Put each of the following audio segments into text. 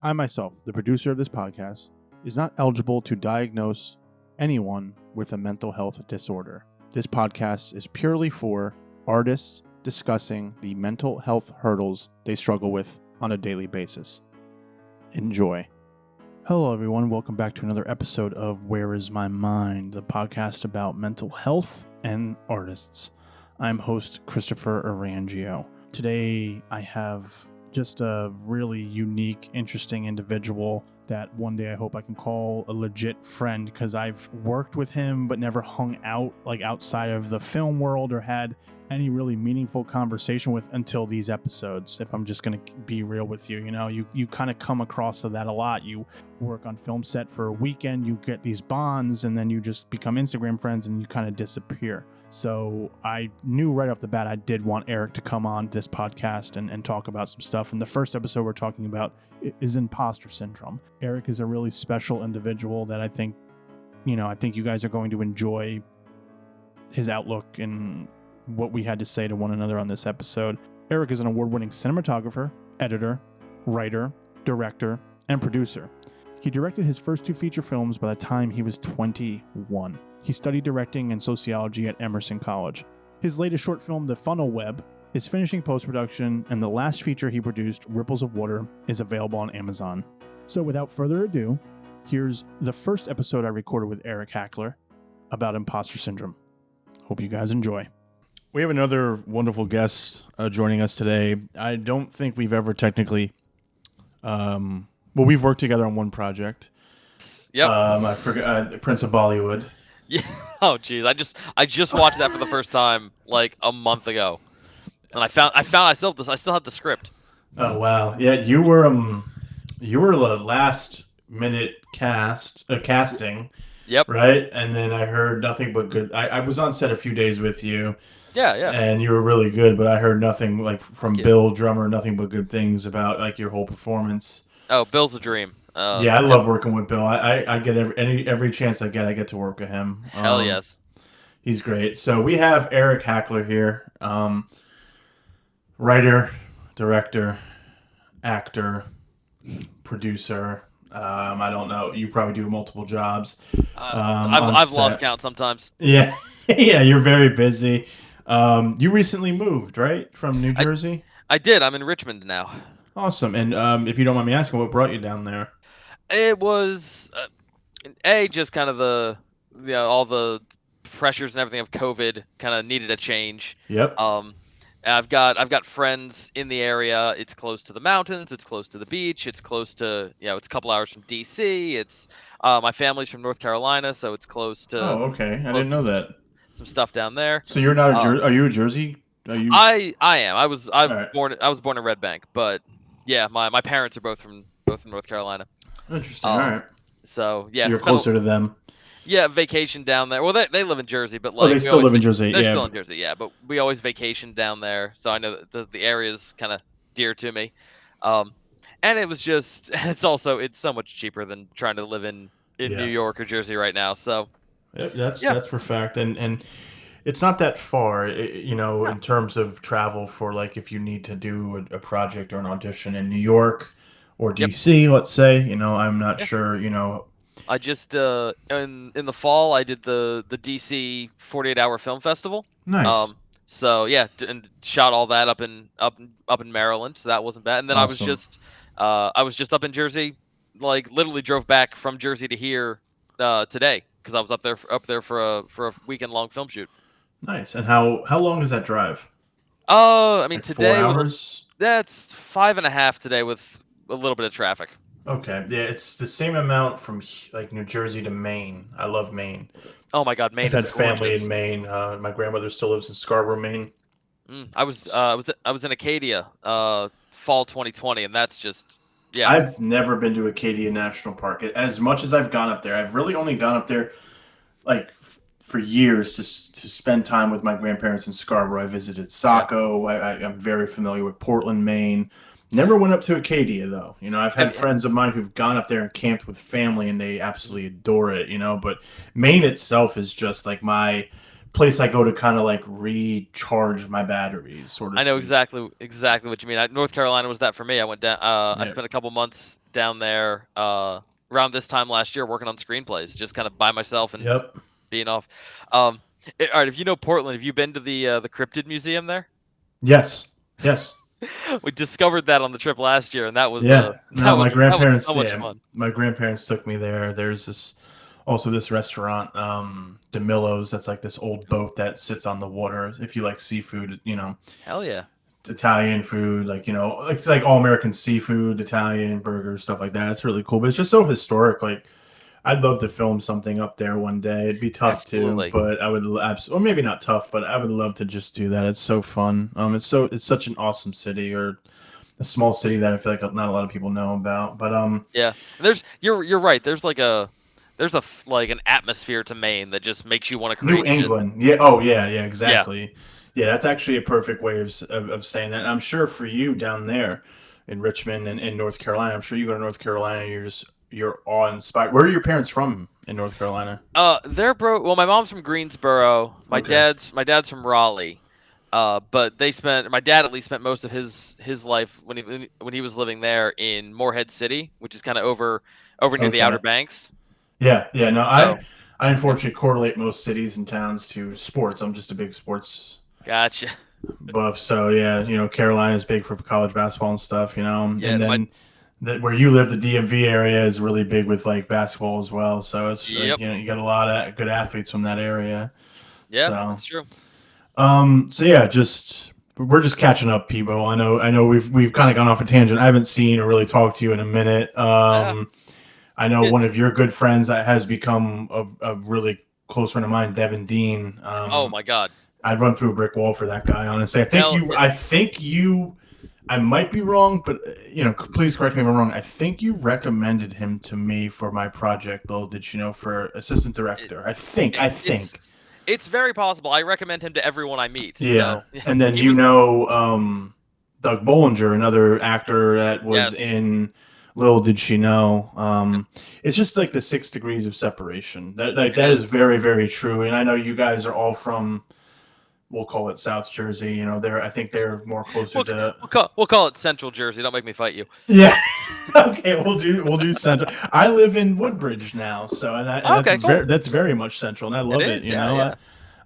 I myself, the producer of this podcast, is not eligible to diagnose anyone with a mental health disorder. This podcast is purely for artists discussing the mental health hurdles they struggle with on a daily basis. Enjoy. Hello, everyone. Welcome back to another episode of Where Is My Mind, the podcast about mental health and artists. I'm host Christopher Orangeo. Today, I have just a really unique, interesting individual that one day I hope I can call a legit friend, because I've worked with him but never hung out like outside of the film world or had any really meaningful conversation with until these episodes. If I'm just going to be real with you, you kind of come across that a lot. You work on film set for a weekend, you get these bonds, and then you just become Instagram friends and you kind of disappear. So I knew right off the bat I did want Eric to come on this podcast and talk about some stuff. And the first episode we're talking about is Imposter Syndrome. Eric is a really special individual that I think you guys are going to enjoy his outlook and what we had to say to one another on this episode. Eric is an award-winning cinematographer, editor, writer, director, and producer. He directed his first two feature films by the time he was 21. He studied directing and sociology at Emerson College. His latest short film, The Funnel Web, is finishing post-production, and the last feature he produced, Ripples of Water, is available on Amazon. So without further ado, here's the first episode I recorded with Eric Hackler about Imposter Syndrome. Hope you guys enjoy. We have another wonderful guest joining us today. I don't think we've ever technically... we've worked together on one project. Yep. I forgot Prince of Bollywood. Yeah. Oh, geez. I just watched that for the first time like a month ago, and I still had the script. Oh wow! Yeah, you were the last minute casting. Yep. Right, and then I heard nothing but good. I was on set a few days with you. Yeah. And you were really good, but I heard nothing from Yeah. Bill Drummer, nothing but good things about your whole performance. Oh, Bill's a dream. Yeah, I love working with Bill. I get every chance I get to work with him. Hell yes. He's great. So we have Eric Hackler here, writer, director, actor, producer. I don't know. You probably do multiple jobs. I've lost count sometimes. Yeah, yeah. You're very busy. You recently moved, right, from New Jersey? I did. I'm in Richmond now. Awesome. And if you don't mind me asking, what brought you down there? It was just kind of all the pressures and everything of COVID kind of needed a change. Yep. I've got friends in the area. It's close to the mountains. It's close to the beach. It's close to it's a couple hours from DC. It's my family's from North Carolina, so it's close to. Oh, okay. I didn't know that. Some stuff down there. So you're not are you a Jersey? Are you? I am. I was right. born in Red Bank, but yeah, my parents are both from North Carolina. Interesting. All right. So yeah, so you're closer to them. Yeah, vacation down there. Well, they live in Jersey, but they still live in Jersey. They're yeah. still in Jersey, yeah. But we always vacation down there, so I know that the area's kind of dear to me. And it was just, it's so much cheaper than trying to live in New York or Jersey right now. So that's for fact, and it's not that far, in terms of travel for if you need to do a project or an audition in New York or DC, let's say. I'm not sure. I just in the fall I did the DC 48-hour film festival. Nice. So yeah, and shot all that up in Maryland, so that wasn't bad. And then Awesome. I was just up in Jersey, literally drove back from Jersey to here today because I was up there for a weekend long film shoot. Nice. And how long is that drive? I mean today 4 hours. That's 5.5 today with a little bit of traffic. Okay, yeah, it's the same amount from New Jersey to Maine. I love Maine. Oh my God, Maine! I've had family in Maine. My grandmother still lives in Scarborough, Maine. I was in Acadia, fall 2020, and that's just I've never been to Acadia National Park. As much as I've gone up there, I've really only gone up there for years to spend time with my grandparents in Scarborough. I visited Saco. I'm very familiar with Portland, Maine. Never went up to Acadia, though. I've had friends of mine who've gone up there and camped with family, and they absolutely adore it, But Maine itself is just my place I go to kind of like recharge my batteries, so to I know speak. exactly what you mean. North Carolina was that for me. I went down. I Yeah. spent a couple months down there around this time last year working on screenplays, just kind of by myself and Yep. being off. Um, all right, if you know Portland, have you been to the Cryptid Museum there? Yes. Yes. We discovered that on the trip last year, and that was Yeah. No, my that was grandparents. so much Yeah, fun. my grandparents took me there. There's this restaurant, DeMillo's. That's like this old boat that sits on the water. If you like seafood, Hell yeah. Italian food, like it's like all American seafood, Italian burgers, stuff like that. It's really cool, but it's just so historic. Like I'd love to film something up there one day. It'd be tough too, Absolutely. but I would or maybe not tough, but I would love to just do that. It's so fun. It's such an awesome city, or a small city that I feel like not a lot of people know about. But Yeah. And you're right. There's an atmosphere to Maine that just makes you want to New create shit. England, yeah, oh yeah, Yeah. exactly. Yeah, that's actually a perfect way of saying that. And I'm sure for you down there in Richmond and in North Carolina, I'm sure you go to North Carolina, you're awe inspired. Where are your parents from in North Carolina? Well, my mom's from Greensboro. My Okay. dad's from Raleigh. But my dad at least spent most of his life when he was living there in Morehead City, which is kind of over near the Okay. Outer Banks. Yeah, yeah. No, So, I yeah, unfortunately correlate most cities and towns to sports. I'm just a big sports gotcha. buff. So yeah, Carolina's big for college basketball and stuff. Yeah, And then where you live, the DMV area is really big with like basketball as well. So it's like yep, you got a lot of good athletes from that area. yeah, So that's true. so yeah, just we're just catching up, Peebo. I know we've kind of gone off a tangent. I haven't seen or really talked to you in a minute. Yeah. I know It, one of your good friends that has become a really close friend of mine, Devin Dean. oh my God. I'd run through a brick wall for that guy. Honestly, Hell yeah. I think you. I might be wrong, but please correct me if I'm wrong. I think you recommended him to me for my project, Little did you know, for assistant It, director. I think. it, it's very possible. I recommend him to everyone I meet. Yeah, So and then he was Doug Bollinger, another actor that was yes. in Little Did She Know. It's just like the 6 degrees of separation. It That is is. very very true. And I know you guys are all from, we'll call it South Jersey. I think they're more closer to. We'll call it Central Jersey. Don't make me fight you. Yeah. Okay, we'll do Central. I live in Woodbridge now, so Okay, cool. that's very much Central, and I It love it. is. Yeah, yeah.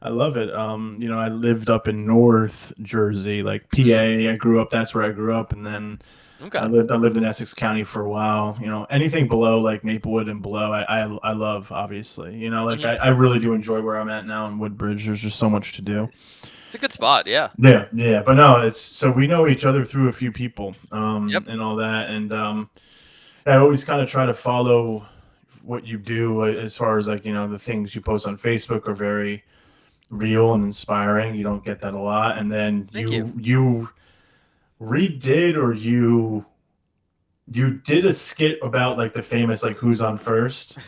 I love it. I lived up in North Jersey, like Mm, PA. I grew up. That's where I grew up, and then okay. I lived in Essex County for a while. Anything below like Maplewood and below, I love. Obviously, like Hmm. I really do enjoy where I'm at now in Woodbridge. There's just so much to do. It's a good spot. Yeah. Yeah, yeah, but no, it's so we know each other through a few people, Yep. and all that, and I always kind of try to follow what you do, as far as like the things you post on Facebook are very real and inspiring. You don't get that a lot, and then Thank you. you redid, or you did a skit about like the famous like Who's on First,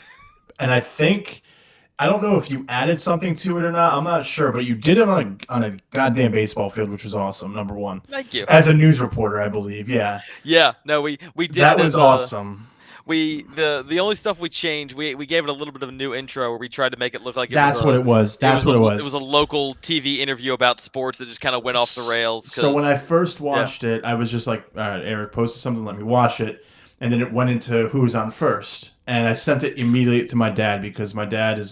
and I don't know if you added something to it or not. I'm not sure, but you did it on a goddamn baseball field, which was awesome. Number one, Thank you. as a news reporter, I believe. Yeah, Yeah. No, we did that it was as a awesome. the only stuff we changed. We gave it a little bit of a new intro where we tried to make it look like it was That's what it was. That's what it it was a was. local TV interview about sports that just kind of went off the rails. So when Cause I first yeah. watched it, I was just like, all right, Eric posted something, let me watch it. And then it went into Who's on First. And I sent it immediately to my dad, because my dad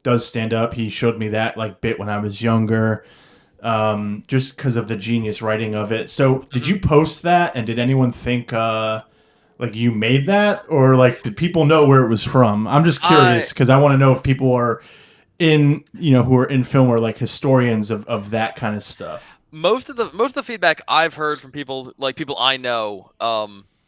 does stand up. He showed me that like bit when I was younger, just because of the genius writing of it. So did Mhm. you post that, and did anyone think like you made that, or like did people know where it was from? I'm just I curious, because I want to know if people are who are in film, or like historians of that kind of stuff. most of the feedback I've heard from people I know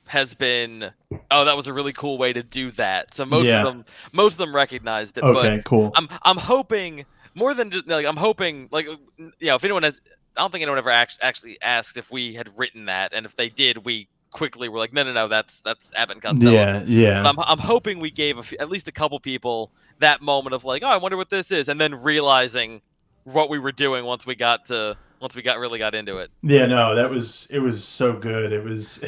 has been, oh, that was a really cool way to do that. So Yeah. most of them recognized it, but Okay, cool. I'm hoping more than just like I'm hoping like if anyone has, I don't think anyone ever actually asked if we had written that, and if they did, we quickly were like, no, that's Abbott and Costello. Yeah, But yeah. I'm hoping we gave at least a couple people that moment of like, oh, I wonder what this is, and then realizing what we were doing once we really got into it. Yeah, no, it was so good. It was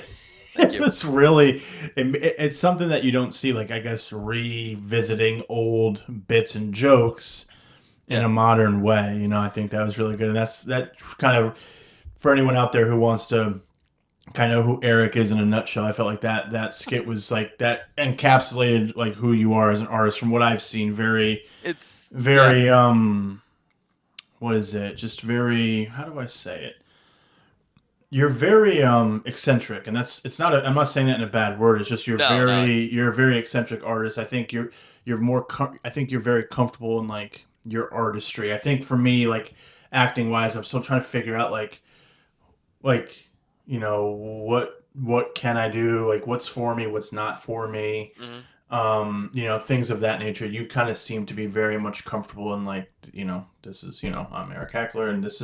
Thank it you. was really it's something that you don't see, like I guess revisiting old bits and jokes in a modern way. I think that was really good. And that kind of, for anyone out there who wants to kind of know who Eric is in a nutshell, I felt like that skit was like that encapsulated like who you are as an artist from what I've seen. Very, very, what is it? Just very, how do I say it? You're very eccentric, and it's not. I'm not saying that in a bad word. It's just you're a very eccentric artist. I think you're more. I think you're very comfortable in like your artistry. I think for me, like acting wise, I'm still trying to figure out like what can I do? Like what's for me, what's not for me. Things of that nature. You kind of seem to be very much comfortable in like this is I'm Eric Hackler, and this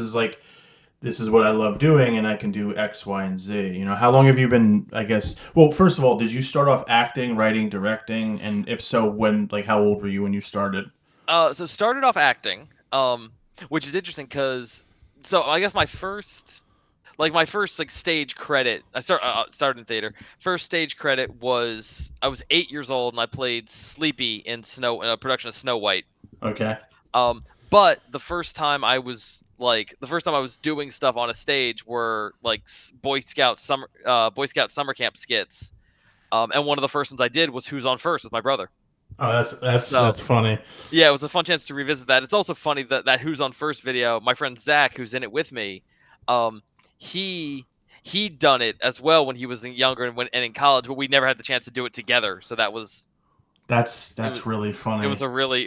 is what I love doing, and I can do X, Y, and Z. How long have you been, I guess, well, first of all, did you start off acting, writing, directing? And if so, how old were you when you started? So started off acting, which is interesting because, so I guess my first stage credit, I started in theater. First stage credit was, I was 8 years old and I played Sleepy in a production of Snow White. Okay. But the first time I was doing stuff on a stage were like Boy Scout summer camp skits. And one of the first ones I did was Who's on First with my brother. Oh, that's funny. Yeah, it was a fun chance to revisit that. It's also funny that Who's on First video, my friend Zach, who's in it with me, he'd done it as well when he was younger and in college, but we never had the chance to do it together. So that's really funny. It was really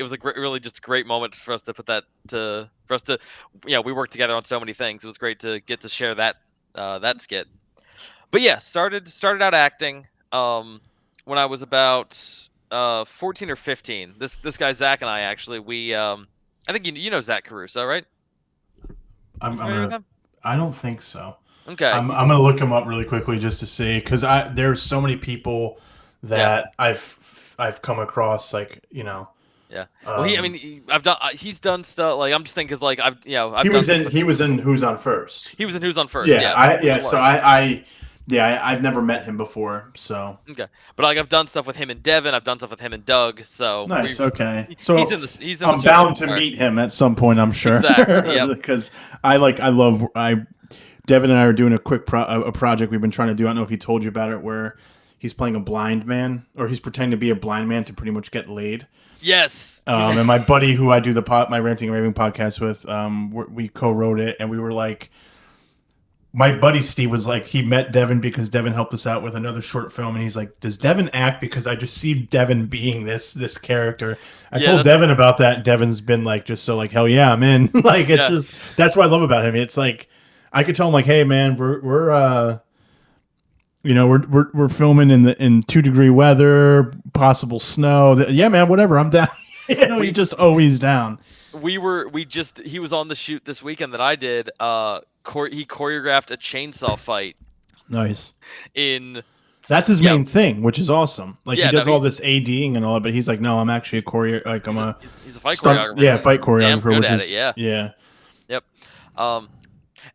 just a great moment for us to put that we worked together on so many things. It was great to get to share that skit. But yeah, started out acting when I was about 14 or 15. This guy Zach and I actually I think you know Zach Caruso, right? I don't think so. Okay. I'm gonna look him up really quickly just to see, because there's so many people that I've come across, like Yeah. Well, he's done stuff, like I'm just thinking, because like he was in Who's on First. He was in Who's on First. I've never met him before, so. Okay, but like I've done stuff with him and Devin. I've done stuff with him and Doug. So nice. Okay, so he's in I'm bound to meet him at some point, I'm sure. Exactly. Yeah. Because Devin and I are doing a quick project we've been trying to do. I don't know if he told you about it, where he's playing a blind man, or he's pretending to be a blind man to pretty much get laid. Yes. And my buddy who I do my Ranting and Raving podcast with, we co-wrote it, and we were like, my buddy Steve was like, he met Devin because Devin helped us out with another short film, and he's like, does Devin act? Because I just see Devin being this character. I told Devin about that, and Devin's been like, just so like, hell yeah, I'm in. Like, it's just, that's what I love about him. It's like, I could tell him like, hey man, we're filming in 2-degree weather, possible snow. Yeah, man, whatever, I'm down. He's just always down. He was on the shoot this weekend that I did. He choreographed a chainsaw fight. Nice. That's his main thing, which is awesome. Like he does all this ADing and all that, but he's like, no, I'm actually he's a fight choreographer. Yeah, fight choreographer. Damn good which at is it, yeah. Yep.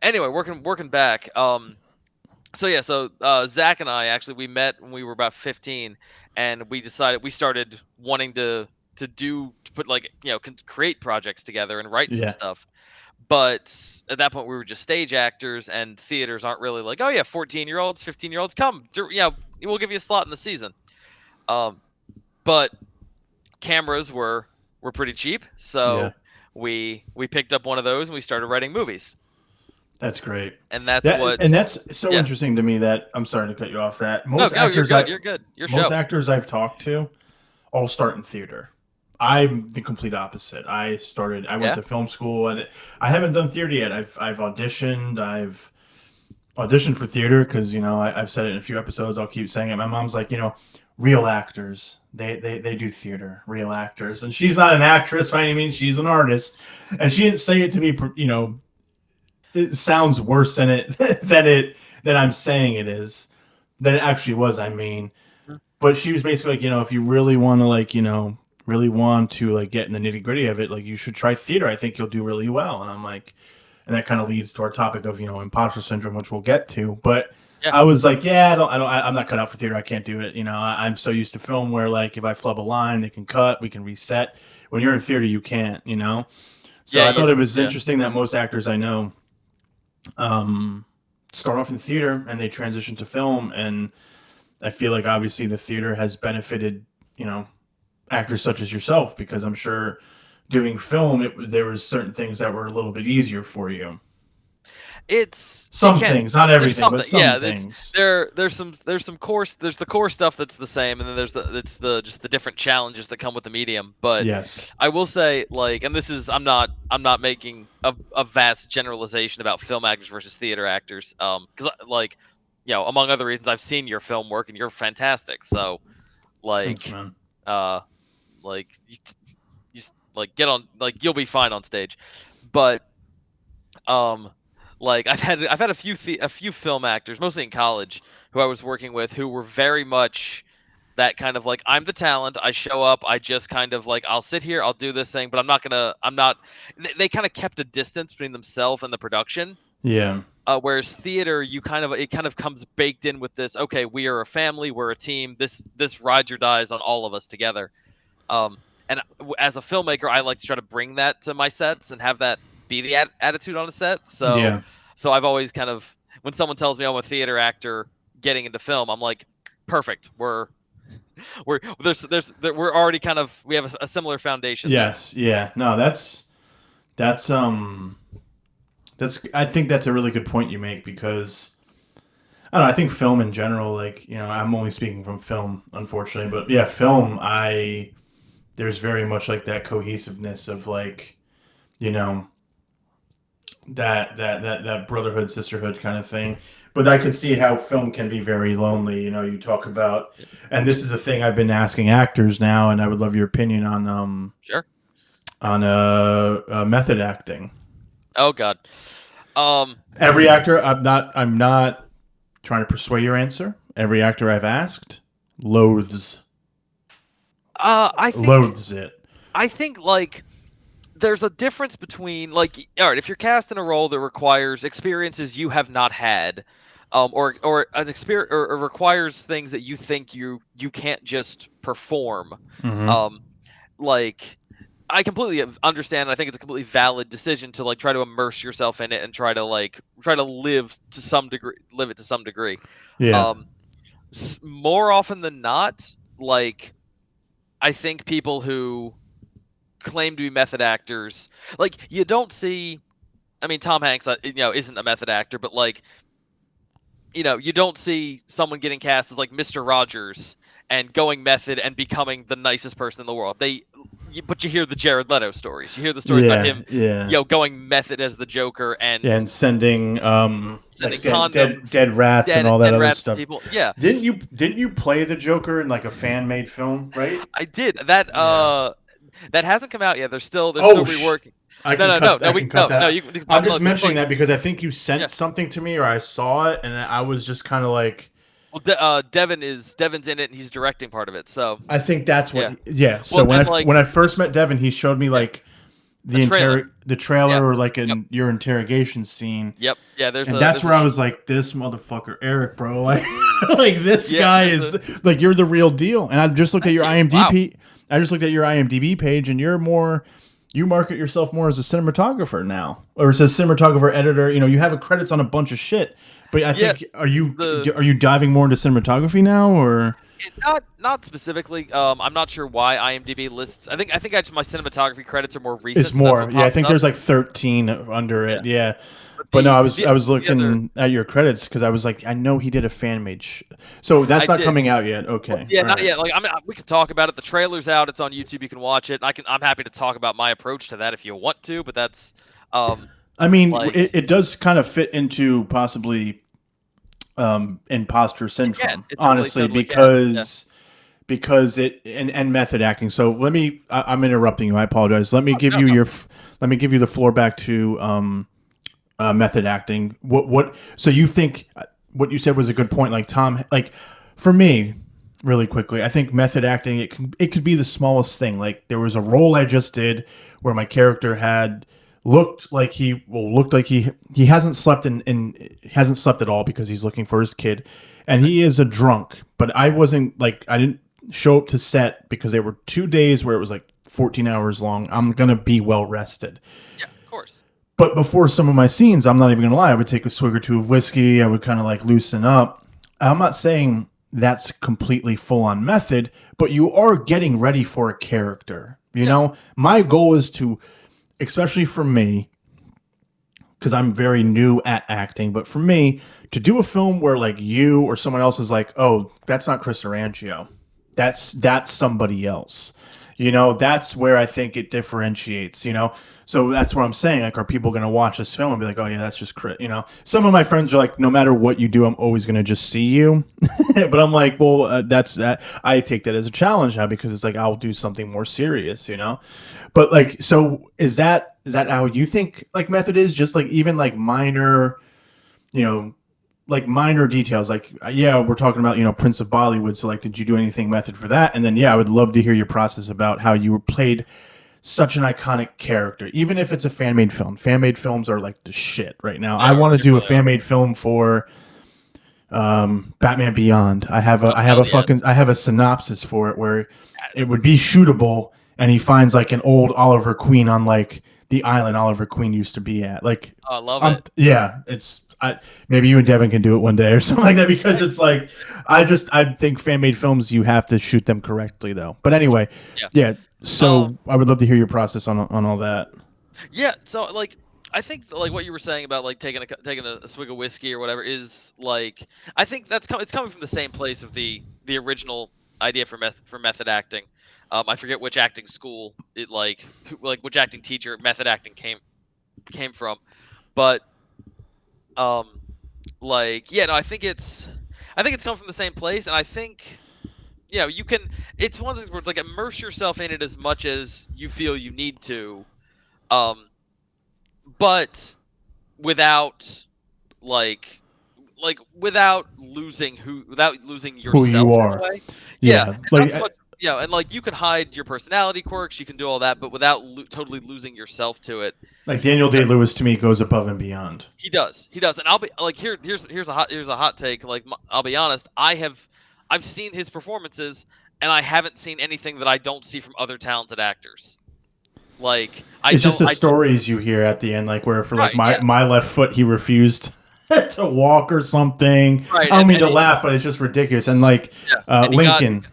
Anyway, working back. So Zach and I actually, we met when we were about 15, and we started wanting to create projects together and write some stuff. But at that point, we were just stage actors, and theaters aren't really like, oh yeah, 14-year-olds, 15-year-olds, come, we'll give you a slot in the season. But cameras were pretty cheap, so we picked up one of those and we started writing movies. That's great. And that's so interesting to me that, I'm sorry to cut you off, that you're good. Most actors I've talked to all start in theater. I'm the complete opposite. I went to film school, and I haven't done theater yet. I've auditioned. I've auditioned for theater because, I've said it in a few episodes. I'll keep saying it. My mom's like, real actors, they do theater, real actors. And she's not an actress by any means. She's an artist. And she didn't say it to me, it sounds worse than I'm saying it is, than it actually was, I mean. But she was basically like, if you really want to get in the nitty gritty of it, like you should try theater. I think you'll do really well. And I'm like, and that kind of leads to our topic of, imposter syndrome, which we'll get to. But I was like, I'm not cut out for theater. I can't do it. I'm so used to film where like, if I flub a line, they can cut, we can reset. When you're in theater, you can't, So Yeah, I you thought it was yeah. interesting that most actors I know start off in theater and they transition to film, and I feel like obviously the theater has benefited, you know, actors such as yourself, because I'm sure doing film, there was certain things that were a little bit easier for you. It Some can be. things, not There's everything, but something. some Yeah, it's things. there's some course there's the core stuff that's the same, and then there's the just the different challenges that come with the medium. But Yes. I will say, like, and this is I'm not making a vast generalization about film actors versus theater actors, because like, among other reasons, I've seen your film work and you're fantastic. So Thanks, like, man. uh, like you just, like, get on, like, you'll be fine on stage. But um like, I've had a few film actors, mostly in college, who I was working with, who were very much that kind of, like, I'm the talent, I show up, I just kind of, like, I'll sit here, I'll do this thing, but I'm not. They kind of kept a distance between themselves and the production. Yeah. Whereas theater, it kind of comes baked in with this, okay, we are a family, we're a team, this rides or dies on all of us together. um and as a filmmaker, I like to try to bring that to my sets and have that be the attitude on a set. So Yeah. I've always kind of, when someone tells me I'm a theater actor getting into film, I'm like, perfect, we're already kind of, we have a similar foundation there. Yes. Yeah. No, that's I think that's a really good point you make, because I don't know, I think film in general, like, I'm only speaking from film, unfortunately, but yeah, film, there's very much like that cohesiveness of, like, you know, that brotherhood, sisterhood kind of thing. But I could see how film can be very lonely. You talk about, and this is a thing I've been asking actors now, and I would love your opinion Sure. on method acting. Oh God. um Every actor, I'm not trying to persuade your answer. Every actor I've asked loathes I think loathes it. like, there's a difference between, like, all right, if you're cast in a role that requires experiences you have not had, or an experience, or requires things that you think you can't just perform. Mm-hmm. um like, I completely understand. I think it's a completely valid decision to, like, try to immerse yourself in it and try to live it to some degree. Yeah. um More often than not, like, I think people who claim to be method actors, like, you don't see, I mean, Tom Hanks, isn't a method actor, but, like, you don't see someone getting cast as, like, Mr. Rogers and going method and becoming the nicest person in the world. But you hear the Jared Leto stories. You hear the stories about Yeah. him, Yeah. going method as the Joker Yeah, and and sending sending like condoms, dead rats and all that dead other rats to stuff. people. Yeah, Didn't you play the Joker in like a fan made film, right? I did that. Yeah. That hasn't come out yet. They're still Oh reworking. I No, can no, no, cut no. I can cut No. that. You can I'm talk just about mentioning like, that because I think you sent yeah. something to me, or I saw it, and I was just kind of like, Well, Devin's in it and he's directing part of it. So I think that's what. yeah. Yeah. So Well, and, when like, I first met Devin, he showed me yeah, like a trailer. the Yeah. trailer, or like Yep. your interrogation scene. Yep. Yeah. And that's where I was like, this motherfucker, Eric, bro. Like, like this Yeah. guy is like, you're the real deal. And I just looked at Thank your you. Wow. IMDb. I just looked at your IMDb page, and you market yourself more as a cinematographer now, or as a cinematographer editor. You have a credits on a bunch of shit. But I Yeah. think, are you The diving more into cinematography now, or Not specifically. I'm not sure why IMDb lists. I think actually my cinematography credits are more is recent, so that's more? what Yeah, I pops think up. there's like 13 under Yeah. it. Yeah. But But no, I was the other, looking at your credits because I was like, I know he did a fan made. So I that's not did. coming out yet. Well, Okay, yeah, all not right. yet. Like, I mean, we can talk about it. The trailer's out. It's on YouTube. You can watch it. I'm happy to talk about my approach to that if you want to. But that's, I mean, like, it does kind of fit into possibly imposter it can. syndrome, It honestly, totally can. Yeah. because it and method acting. So I'm interrupting you. I apologize. Let me Oh, give no, you no. let me give you the floor back to method acting. So you think what you said was a good point. Like Tom, like for me, really quickly, I think method acting, it could be the smallest thing. Like there was a role I just did where my character had looked like he hasn't slept hasn't slept at all because he's looking for his kid, and he is a drunk. But I didn't show up to set because there were 2 days where it was like 14 hours long, I'm going to be well rested. Yeah, of course. But before some of my scenes, I'm not even going to lie, I would take a swig or two of whiskey. I would kind of like loosen up. I'm not saying that's completely full on method, but you are getting ready for a character. You know, my goal is to, especially for me, because I'm very new at acting, but for me to do a film where like you or someone else is like, oh, that's not Chris Orangeo, that's somebody else. You know, that's where I think it differentiates. You know, so that's what I'm saying. Like, are people going to watch this film and be like, oh yeah, that's just Chris? You know, some of my friends are like, no matter what you do, I'm always going to just see you. But I'm like, well, that's that. I take that as a challenge now because it's like I'll do something more serious. You know, but like, so is that how you think like method is? Just like even like minor, you know, like minor details. Like yeah, we're talking about Prince of Bollywood. So like, did you do anything method for that? And then yeah, I would love to hear your process about how you were played such an iconic character, even if it's a fan made film. Fan made films are like the shit right now. I want to do a fan made film for Batman Beyond. I have a synopsis for it where it would be shootable, and he finds like an old Oliver Queen on like the island Oliver Queen used to be at. Like, I love it. Yeah, maybe you and Devin can do it one day or something like that because it's like I think fan made films you have to shoot them correctly though. But anyway, yeah. So I would love to hear your process on all that. Yeah. So like, I think like what you were saying about like taking a swig of whiskey or whatever is like, I think it's coming from the same place of the original idea for method acting. I forget which acting school it like which acting teacher method acting came from, but like yeah, no, I think it's come from the same place, and I think you can. It's one of those words like immerse yourself in it as much as you feel you need to, but without like without losing Who yourself you in a are. way. Yeah, And like that's what and like you can hide your personality quirks, you can do all that, but without totally losing yourself to it. like Daniel Day-Lewis to me goes above and beyond. He does, and I'll be like here's a hot take. Like I'll be honest, I've seen his performances, and I haven't seen anything that I don't see from other talented actors. Like It's just the stories you hear at the end, like where for like my left foot he refused to walk or something. Right, I don't mean to laugh, but it's just ridiculous. And like Lincoln.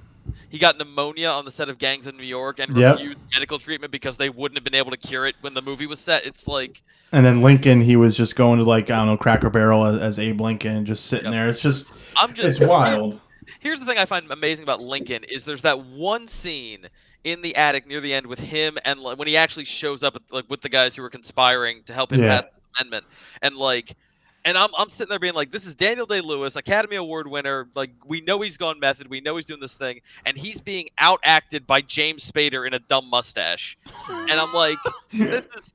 He got pneumonia on the set of Gangs of New York and refused medical treatment because they wouldn't have been able to cure it when the movie was set. It's like, and then Lincoln, he was just going to like I don't know Cracker Barrel as Abe Lincoln, just sitting there. It's just it's wild. Here's the thing I find amazing about Lincoln is there's that one scene in the attic near the end with him and when he actually shows up with the guys who were conspiring to help him pass the amendment, and like. And I'm sitting there being like, this is Daniel Day-Lewis, Academy Award winner. Like, we know he's gone method. We know he's doing this thing. And he's being outacted by James Spader in a dumb mustache. And I'm like, this is...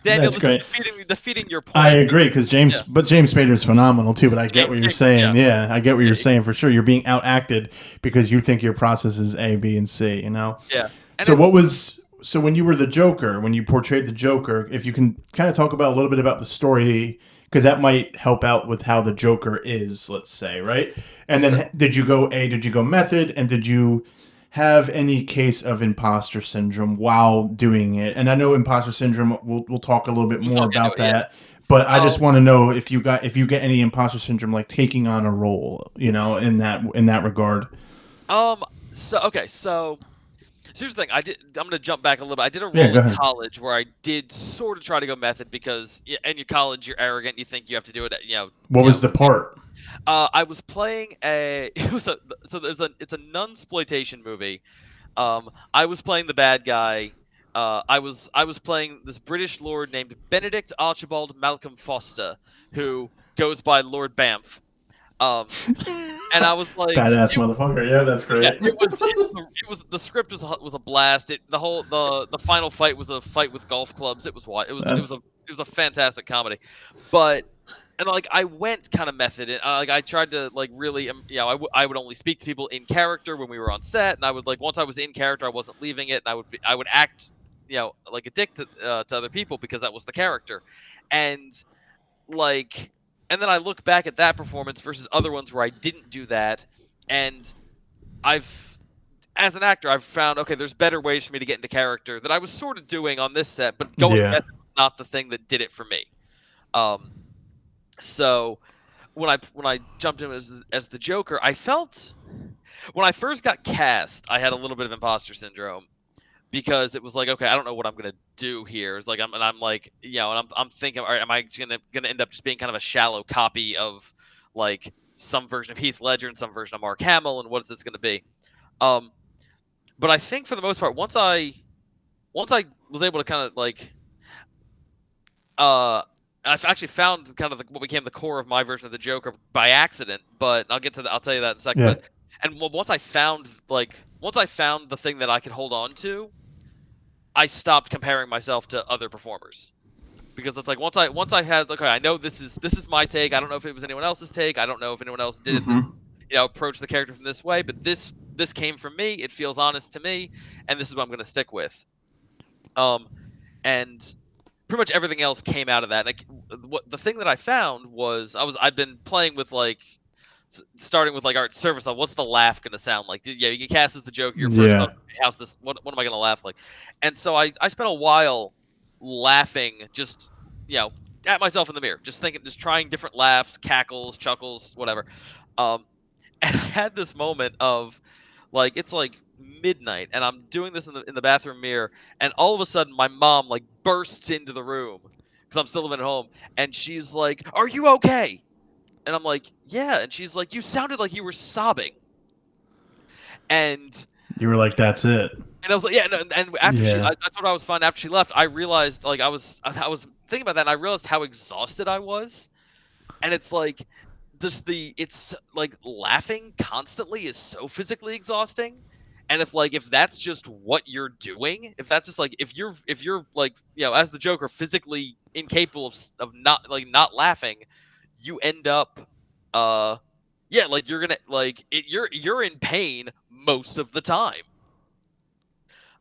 Daniel, this is defeating your point. I agree, because James Spader is phenomenal, too. But I get what you're saying. Yeah, I get what you're saying for sure. You're being outacted because you think your process is A, B, and C, you know? Yeah. And So when you were the Joker, when you portrayed the Joker, if you can kind of talk about a little bit about the story... because that might help out with how the Joker is, let's say, right? And then did you go method, and did you have any case of imposter syndrome while doing it? And I know imposter syndrome, we'll talk a little bit more about that. But I just want to know if you get any imposter syndrome, like taking on a role, in that regard. So here's the thing. I'm going to jump back a little bit. I did a role in college where I did sort of try to go method because in your college you're arrogant. You think you have to do it. What was the part? I was playing it's a nunsploitation movie. I was playing the bad guy. I was playing this British lord named Benedict Archibald Malcolm Foster, who goes by Lord Bamf. And I was like, badass motherfucker. Yeah, that's great. Yeah, it was the script was a blast. The final fight was a fight with golf clubs. It was a fantastic comedy, and like I went kind of method. And like I tried to like really, I would only speak to people in character when we were on set, and I would like once I was in character, I wasn't leaving it, and I would act, like a dick to other people because that was the character, and like. And then I look back at that performance versus other ones where I didn't do that, and as an actor, I've found, okay, there's better ways for me to get into character that I was sort of doing on this set, but going Yeah. method was not the thing that did it for me. So when I jumped in as the Joker, I felt when I first got cast, I had a little bit of imposter syndrome because it was like, okay, I don't know what I'm gonna do here. It's like I'm like, and I'm thinking, all right, am I gonna end up just being kind of a shallow copy of like some version of Heath Ledger and some version of Mark Hamill, and what is this gonna be? Um, but I think for the most part, once I was able to kind of like uh I've actually found kind of what became the core of my version of the Joker by accident, but I'll get to that. I'll tell you that in a second. Yeah. But once I found the thing that I could hold on to, I stopped comparing myself to other performers because it's like once I had, okay, I know this is my take. I don't know if it was anyone else's take. I don't know if anyone else did it this, approach the character from this way, but this came from me. It feels honest to me, and this is what I'm going to stick with. And pretty much everything else came out of that. What the thing that I found was I'd been playing with like starting with like, all right, service level. What's the laugh gonna sound like? Yeah, you get cast as the Joker. Your first thought, how's this? What am I gonna laugh like? And so I spent a while laughing, just at myself in the mirror, just thinking, just trying different laughs, cackles, chuckles, whatever. And I had this moment of like, it's like midnight and I'm doing this in the bathroom mirror, and all of a sudden my mom like bursts into the room because I'm still living at home, and she's like, "Are you okay?" And I'm like, "Yeah." And she's like, "You sounded like you were sobbing." And You were like, "That's it." I was like, "Yeah." And after that's what I was fine. After she left, I realized, like, I was thinking about that, and I realized how exhausted I was. And it's like, it's like laughing constantly is so physically exhausting. And if that's just what you're doing, if that's just like, if you're like, as the Joker, physically incapable of not laughing, you end up like you're gonna like you're in pain most of the time.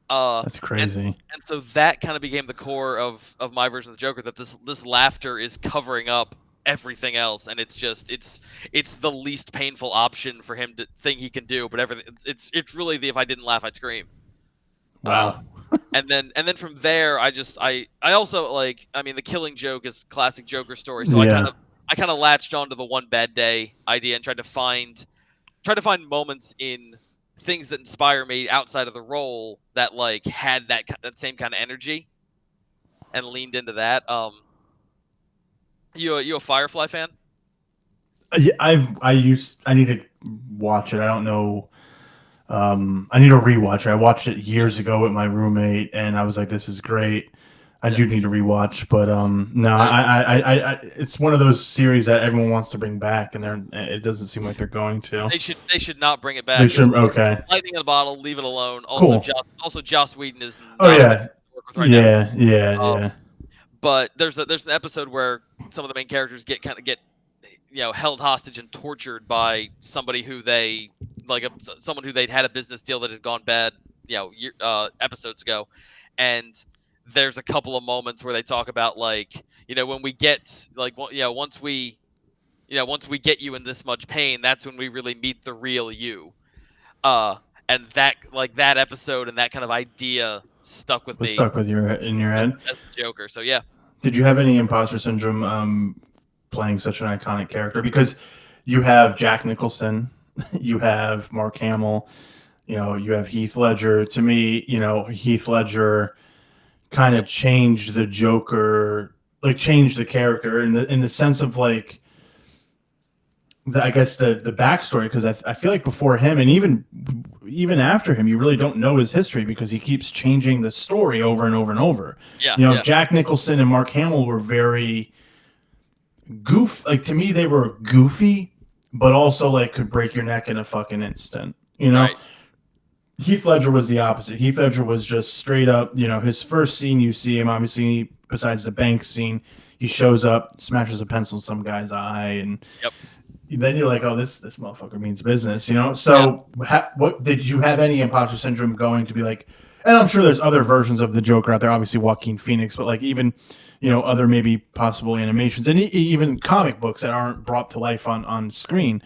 That's crazy. And so that kind of became the core of my version of the Joker, that this laughter is covering up everything else, and it's the least painful option for him to thing he can do, but everything it's really the, if I didn't laugh I'd scream. Wow. And then from there I also, like, I mean, the Killing Joke is classic Joker story, so Yeah. I kind of latched onto the one bad day idea and tried to find moments in things that inspire me outside of the role that like had that same kind of energy, and leaned into that. You a Firefly fan? Yeah, I need to watch it. I don't know. I need to rewatch it. I watched it years ago with my roommate, and I was like, "This is great." I do need to rewatch, but no, I it's one of those series that everyone wants to bring back, and it doesn't seem like they're going to. They should not bring it back. They should. Okay. Lightning in a bottle. Leave it alone. Also, Cool. Joss Whedon is Oh not yeah. to work with right now. Yeah. But there's an episode where some of the main characters get held hostage and tortured by somebody who they someone who they'd had a business deal that had gone bad episodes ago. And there's a couple of moments where they talk about, like, when we get once we get you in this much pain, that's when we really meet the real you. And that episode and that kind of idea stuck with me. Stuck with in your head as the Joker. So yeah. Did you have any imposter syndrome playing such an iconic character? Because you have Jack Nicholson, you have Mark Hamill, you have Heath Ledger. To me, Heath Ledger kind of changed the Joker, like changed the character in the sense of like, I guess the backstory, because I feel like before him and even after him, you really don't know his history because he keeps changing the story over and over and over. Yeah. Jack Nicholson and Mark Hamill were very like, to me, they were goofy, but also like could break your neck in a fucking instant. Right. Heath Ledger was the opposite. Heath Ledger was just straight up, his first scene you see him, obviously, besides the bank scene, he shows up, smashes a pencil in some guy's eye, and then you're like, oh, this motherfucker means business, So what did you have any imposter syndrome going to be like? And I'm sure there's other versions of the Joker out there, obviously Joaquin Phoenix, but like even, other maybe possible animations and even comic books that aren't brought to life on screen.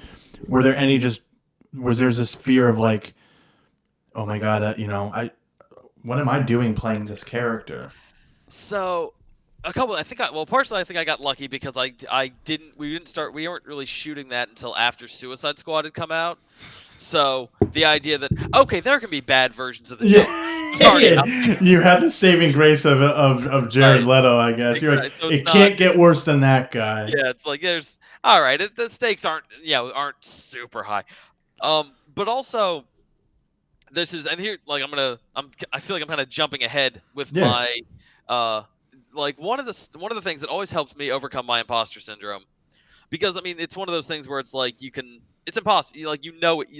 Was there this fear of like, oh my God, what am I doing playing this character? So partially I think I got lucky because we weren't really shooting that until after Suicide Squad had come out. So the idea that okay, there can be bad versions of the Yeah, Joker was already out. you have the saving grace of Jared Right. Leto, I guess. You're like, Exactly. So it's it not. can't get worse than that guy. Yeah, it's like there's all right. The stakes aren't super high. But also this is and here like I feel like I'm kind of jumping ahead with Yeah. my uh like one of the things that always helps me overcome my imposter syndrome because I mean it's one of those things where it's like it's impossible like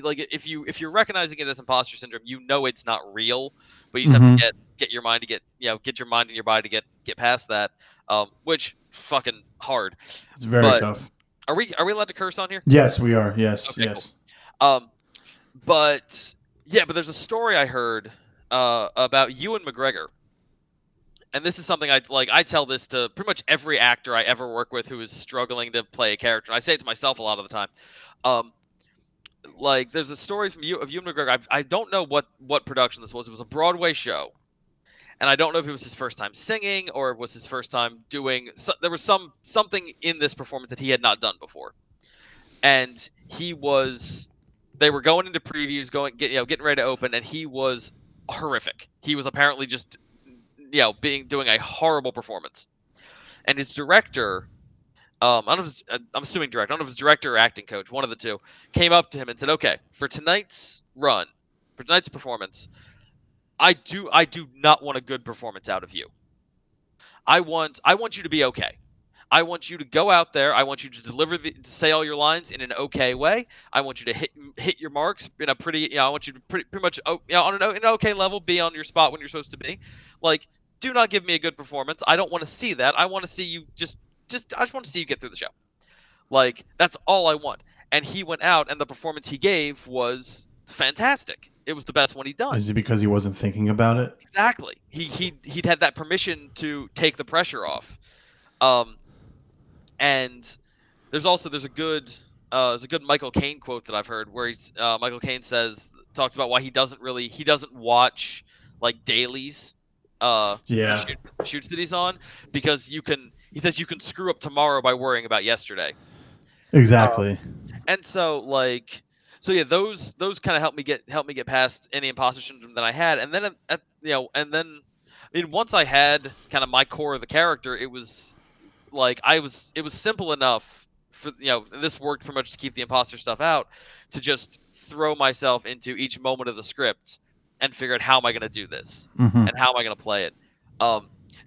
like if you're recognizing it as imposter syndrome it's not real but you just have to Mm-hmm. get your mind to get your mind and your body to get past that which fucking hard. It's very But tough. are we allowed to curse on here? Yes, we are. Yes, Okay, cool. yes. um but yeah, but there's a story I heard about Ewan McGregor. And this is something I tell this to pretty much every actor I ever work with who is struggling to play a character. I say it to myself a lot of the time. Um, like there's a story of Ewan McGregor. I don't know what production this was. It was a Broadway show, and I don't know if it was his first time singing or it was his first time doing. There was something in this performance that he had not done before, and they were going into previews, getting ready to open, and he was horrific. He was apparently just doing a horrible performance. And his director, I don't know if I'm assuming director, I don't know if his director or acting coach, one of the two, came up to him and said, "Okay, for tonight's performance, I do not want a good performance out of you. I want you to be okay. I want you to go out there. I want you to to say all your lines in an okay way. I want you to hit your marks in a pretty, I want you to pretty much, on an okay level, be on your spot when you're supposed to be. Like, do not give me a good performance. I don't want to see that. I want to see you I just want to see you get through the show. Like, that's all I want." And he went out, and the performance he gave was fantastic. It was the best one he'd done. Is it because he wasn't thinking about it? Exactly. He'd had that permission to take the pressure off. Um, and there's a good Michael Caine quote that I've heard where Michael Caine talks about why he doesn't watch like dailies for Yeah, shoots that he's on because he says you can screw up tomorrow by worrying about yesterday. exactly. And so yeah, those kind of helped me get past any imposter syndrome that I had, and then I mean once I had kind of my core of the character, it was it was simple enough for this worked pretty much to keep the imposter stuff out, to just throw myself into each moment of the script and figure out how am I going to do this Mm-hmm. and how am I going to play it.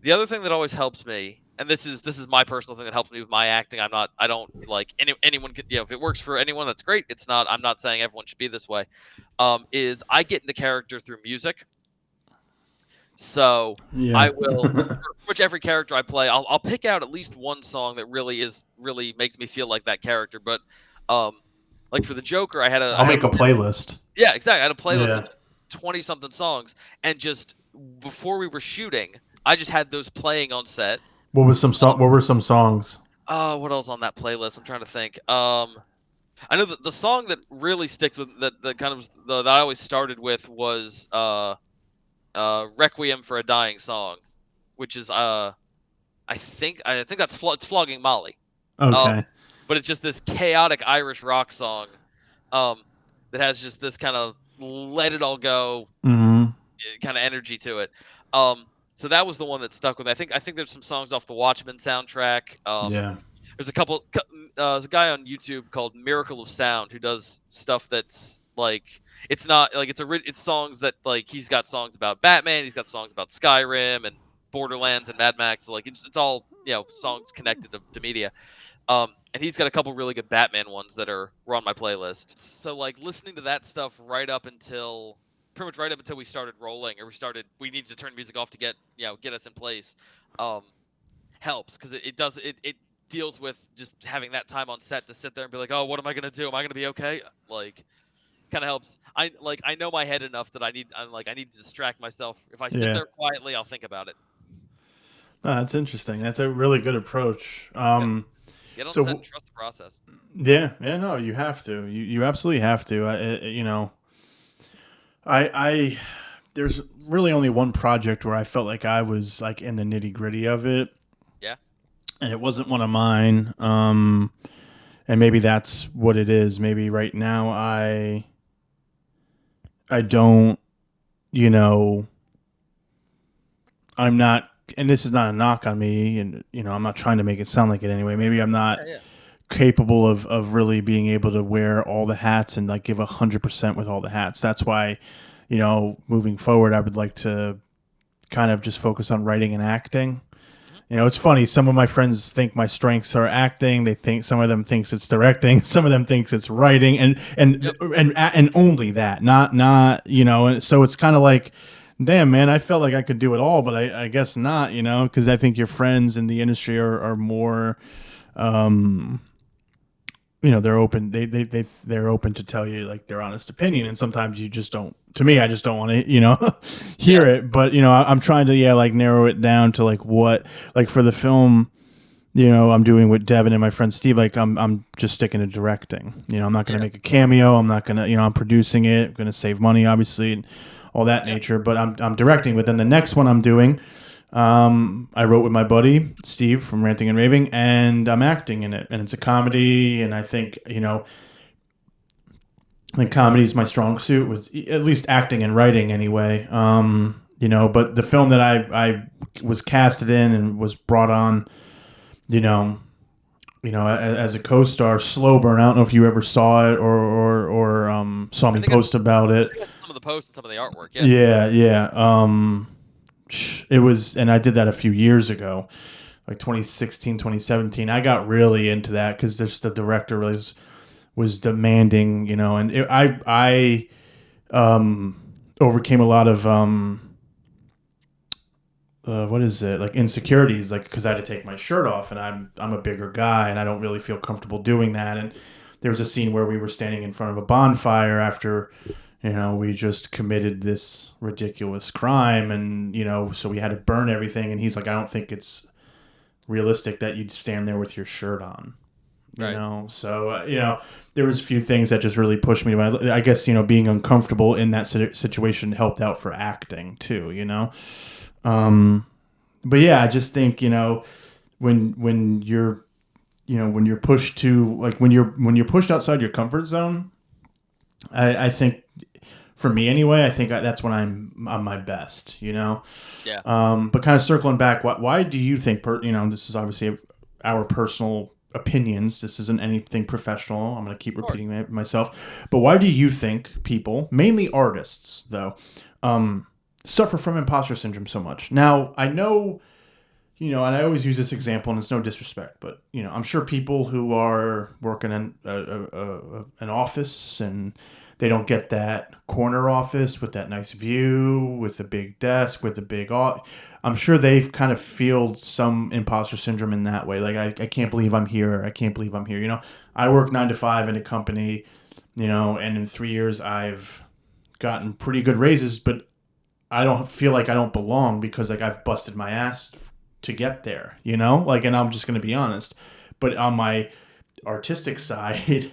The other thing that always helps me, and this is my personal thing that helps me with my acting. I don't like anyone could, if it works for anyone, that's great. It's not, I'm not saying everyone should be this way. Is I get into character through music. So Yeah. I will, for pretty much every character I play, I'll pick out at least one song that really makes me feel like that character. But like for the Joker, I'll make a playlist. yeah, exactly. I had a playlist Yeah. of 20 something songs, and just before we were shooting, I just had those playing on set. What was some song? What were some songs? Oh, what else on that playlist? I'm trying to think. I know that the song that really sticks with that kind of that I always started with was "Requiem for a Dying Song," which is I think it's Flogging Molly. Um, Okay. but it's just this chaotic Irish rock song, um, that has just this kind of let it all go Mm-hmm. kind of energy to it. So that was the one that stuck with me. I think there's some songs off the Watchmen soundtrack. Yeah. There's there's a guy on YouTube called Miracle of Sound who does stuff that's like it's not like it's songs that like he's got songs about Batman, he's got songs about Skyrim and Borderlands and Mad Max. Like it's all songs connected to media. And he's got a couple really good Batman ones that were on my playlist. So like listening to that stuff pretty much right up until we started rolling, or we needed to turn music off to get us in place, um, helps because it deals with just having that time on set to sit there and be like, oh, what am I gonna do? Am I gonna be okay? Like, kind of helps. I know my head enough that I need to distract myself. If I sit Yeah. there quietly, I'll think about it. Oh, that's interesting. That's a really good approach. Get on So set and trust the process. yeah, no, you have to. You absolutely have to. I there's really only one project where I felt like I was like in the nitty gritty of it, Yeah. and it wasn't one of mine. And maybe that's what it is. Maybe right now I don't, you know, I'm not, and this is not a knock on me, and I'm not trying to make it sound like it anyway. Maybe I'm not Yeah. Yeah. capable of really being able to wear all the hats and like give 100% with all the hats. That's why, moving forward, I would like to kind of just focus on writing and acting. Mhm. It's funny. Some of my friends think my strengths are acting. They think some of them thinks it's directing. Some of them thinks it's writing, Yep. and only that. Not. And so it's kind of like, damn man, I felt like I could do it all, but I guess not. Because I think your friends in the industry are more. Um, they're open. They're open to tell you like their honest opinion, and sometimes you just don't. To me, I just don't want to hear Yeah. it. But I'm trying to like narrow it down to like what like for the film. I'm doing with Devin and my friend Steve. Like I'm just sticking to directing. I'm not going to Yeah. make a cameo. I'm not going to I'm producing it. I'm going to save money, obviously, and all that Yeah. nature. But I'm directing. But then the next one I'm doing. I wrote with my buddy Steve from Ranting and Raving, and I'm acting in it, and it's a comedy. And I think comedy is my strong suit, with at least acting and writing anyway. But the film that I was casted in and was brought on, you know, as a co-star, Slow Burn. I don't know if you ever saw it or saw I me think I, post about I it. think I saw some of the posts and some of the artwork. Yeah. Yeah, yeah. It was, and I did that a few years ago, like 2016, 2017. I got really into that because just the director really was demanding, and I overcame a lot of what is it, like insecurities, like because I had to take my shirt off, and I'm a bigger guy, and I don't really feel comfortable doing that. And there was a scene where we were standing in front of a bonfire after we just committed this ridiculous crime, and so we had to burn everything, and he's like, I don't think it's realistic that you'd stand there with your shirt on. Right. So there was a few things that just really pushed me to my, I guess being uncomfortable in that situation helped out for acting too. But yeah, I just think when you're when you're pushed to like when you're pushed outside your comfort zone, I think for me anyway, I think that's when I'm my best. Yeah. But kind of circling back, why do you think this is obviously our personal opinions. This isn't anything professional. I'm going to keep Of course. repeating myself. But why do you think people, mainly artists though, suffer from imposter syndrome so much? Now, I know, and I always use this example, and it's no disrespect, but I'm sure people who are working in an office and they don't get that corner office with that nice view, with the big desk, with the big. I'm sure they've kind of feel some imposter syndrome in that way. Like I can't believe I'm here. I can't believe I'm here. I work 9 to 5 in a company, and in 3 years I've gotten pretty good raises, but I don't feel like I don't belong because like I've busted my ass to get there, like, and I'm just going to be honest. But on my artistic side,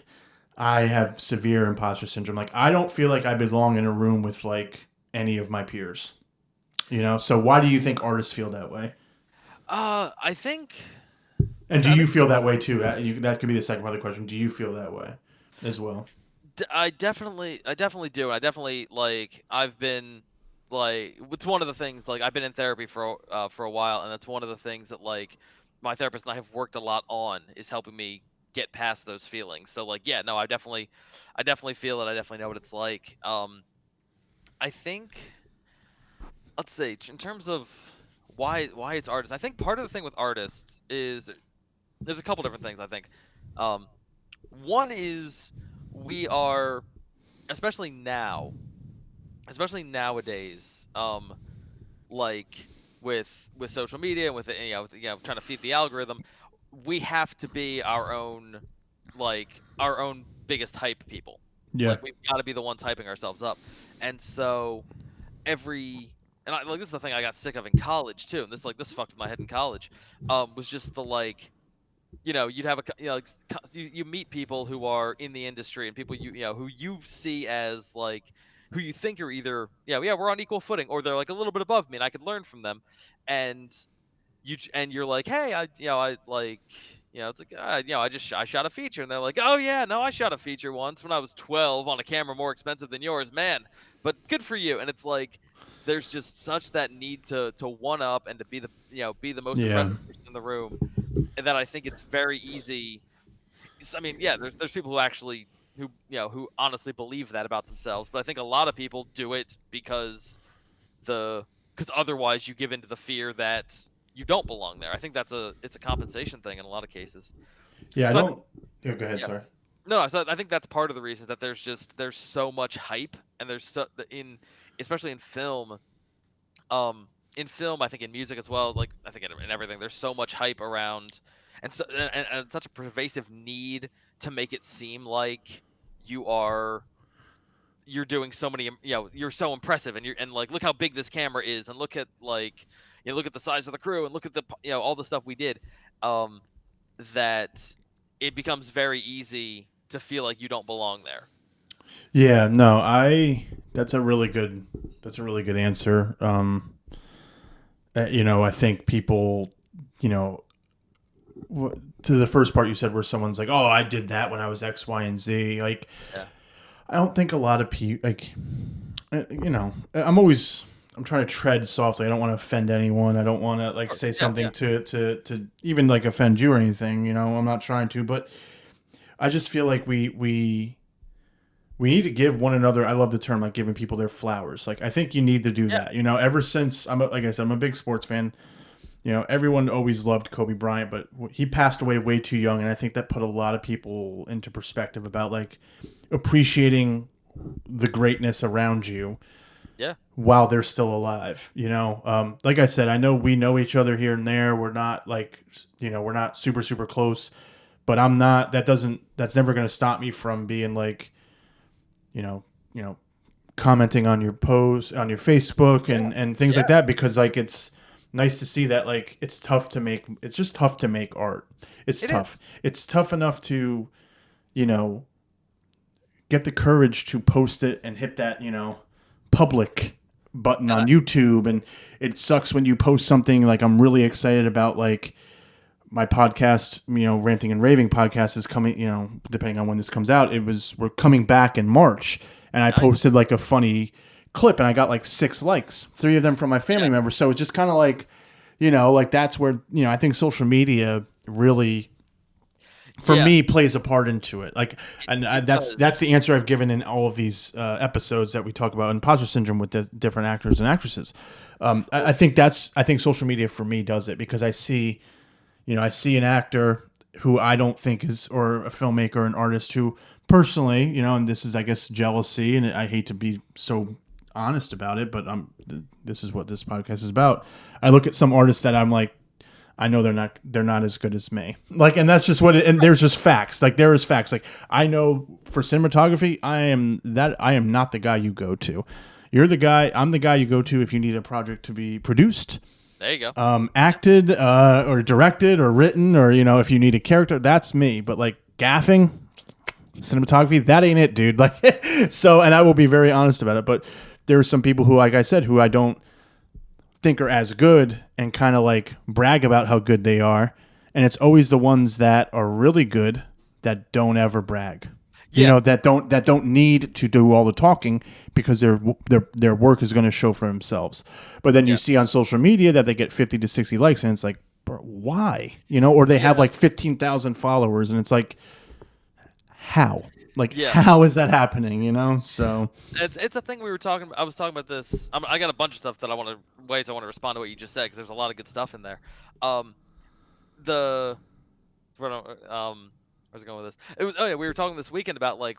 I have severe imposter syndrome. Like I don't feel like I belong in a room with like any of my peers. So why do you think artists feel that way? I think. And do I you think feel that way too? That could be the second part of the question. Do you feel that way as well? I definitely do. I definitely like. I've been like. It's one of the things. Like I've been in therapy for a while, and that's one of the things that like my therapist and I have worked a lot on is helping me get past those feelings. So like, yeah, no, I definitely feel it. I definitely know what it's like. I think. Let's see. In terms of why it's artists, I think part of the thing with artists is there's a couple different things. I think. Um, One is we are especially now, especially nowadays, like with social media and with trying to feed the algorithm, we have to be our own biggest hype people. Yeah. Like we've got to be the ones hyping ourselves up, and so every like this is the thing I got sick of in college too. And this fucked with my head in college. Was just the like you'd have you meet people who are in the industry and people who you see as like who you think are either we're on equal footing, or they're like a little bit above me and I could learn from them, and you're like, hey, I like, it's like, I shot a feature, and they're like, oh yeah, no, I shot a feature once when I was 12 on a camera more expensive than yours, man, but good for you. And it's like, there's just such that need to one up and to be the most Yeah. impressive person in the room, and that I think it's very easy. I mean, yeah, there's people who actually who honestly believe that about themselves, but I think a lot of people do it because otherwise you give into the fear that you don't belong there. I think it's a compensation thing in a lot of cases. Yeah, I So I think, don't. Yeah, go ahead. yeah, Sorry. no, so I think that's part of the reason that there's so much hype, and especially in film, in film, I think in music as well, like I think in everything, there's so much hype around, and such a pervasive need to make it seem like you are you're doing so many, you're so impressive, and like, look how big this camera is, and look at, like, look at the size of the crew, and look at the, all the stuff we did, um that it becomes very easy to feel like you don't belong there. Yeah, no, that's a really good answer. I think people, you know, to the first part you said where someone's like, "Oh, I did that when I was X, Y, and Z." Like, Yeah. I don't think a lot of people like, I'm trying to tread softly. I don't want to offend anyone. I don't want to like say Yeah, something yeah. to even like offend you or anything. I'm not trying to, but I just feel like we need to give one another. I love the term like giving people their flowers. Like I think you need to do Yeah. that. Ever since like I said, I'm a big sports fan. Everyone always loved Kobe Bryant, but he passed away way too young, and I think that put a lot of people into perspective about like appreciating the greatness around you Yeah. while they're still alive. Like I said, I know we know each other here and there. We're not like we're not super super close, but I'm not. That's never going to stop me from being like you know, you know, commenting on your post on your Facebook Yeah. and things Yeah. like that because like it's nice to see that like it's just tough to make art. It's It tough. is. It's tough enough to, you know, get the courage to post it and hit that, public button And on YouTube, and it sucks when you post something like I'm really excited about like my podcast, ranting and raving podcast is coming, depending on when this comes out, we're coming back in March, and I nice. posted like a funny clip and I got like 6 likes, 3 of them from my family Yeah. members. So it's just kind of like, like that's where, I think social media really, for Yeah. me, plays a part into it. Like, and It that's does. the answer I've given in all of these episodes that we talk about imposter syndrome with the different actors and actresses. I Well, think I think social media for me does it because I see an actor who I don't think is, or a filmmaker or an artist who personally, and this is, I guess, jealousy, and I hate to be so honest about it, but this is what this podcast is about. I look at some artists that I'm like, I know they're not as good as me. Like, and that's just and there's just facts. Like, there is facts. Like, I know for cinematography, I am not the guy you go to. You're the guy. I'm the guy you go to if you need a project to be produced, there you go. acted, or directed or written, or if you need a character, that's me. But like gaffing, cinematography, that ain't it, dude. Like, so, and I will be very honest about it. But there are some people who, like I said, who I don't think are as good and kind of like brag about how good they are, and it's always the ones that are really good that don't ever brag. Yeah. That don't need to do all the talking because their work is going to show for themselves. But then you Yeah. see on social media that they get 50 to 60 likes, and it's like, bro, why? Or they have Yeah. like 15,000 followers, and it's like, how? Like, Yeah. how is that happening? So It's a thing we were talking about. I was talking about this. I got a bunch of stuff that ways I want to respond to what you just said, because there's a lot of good stuff in there. Um, the where where's it going with this? It was, oh yeah, we were talking this weekend about like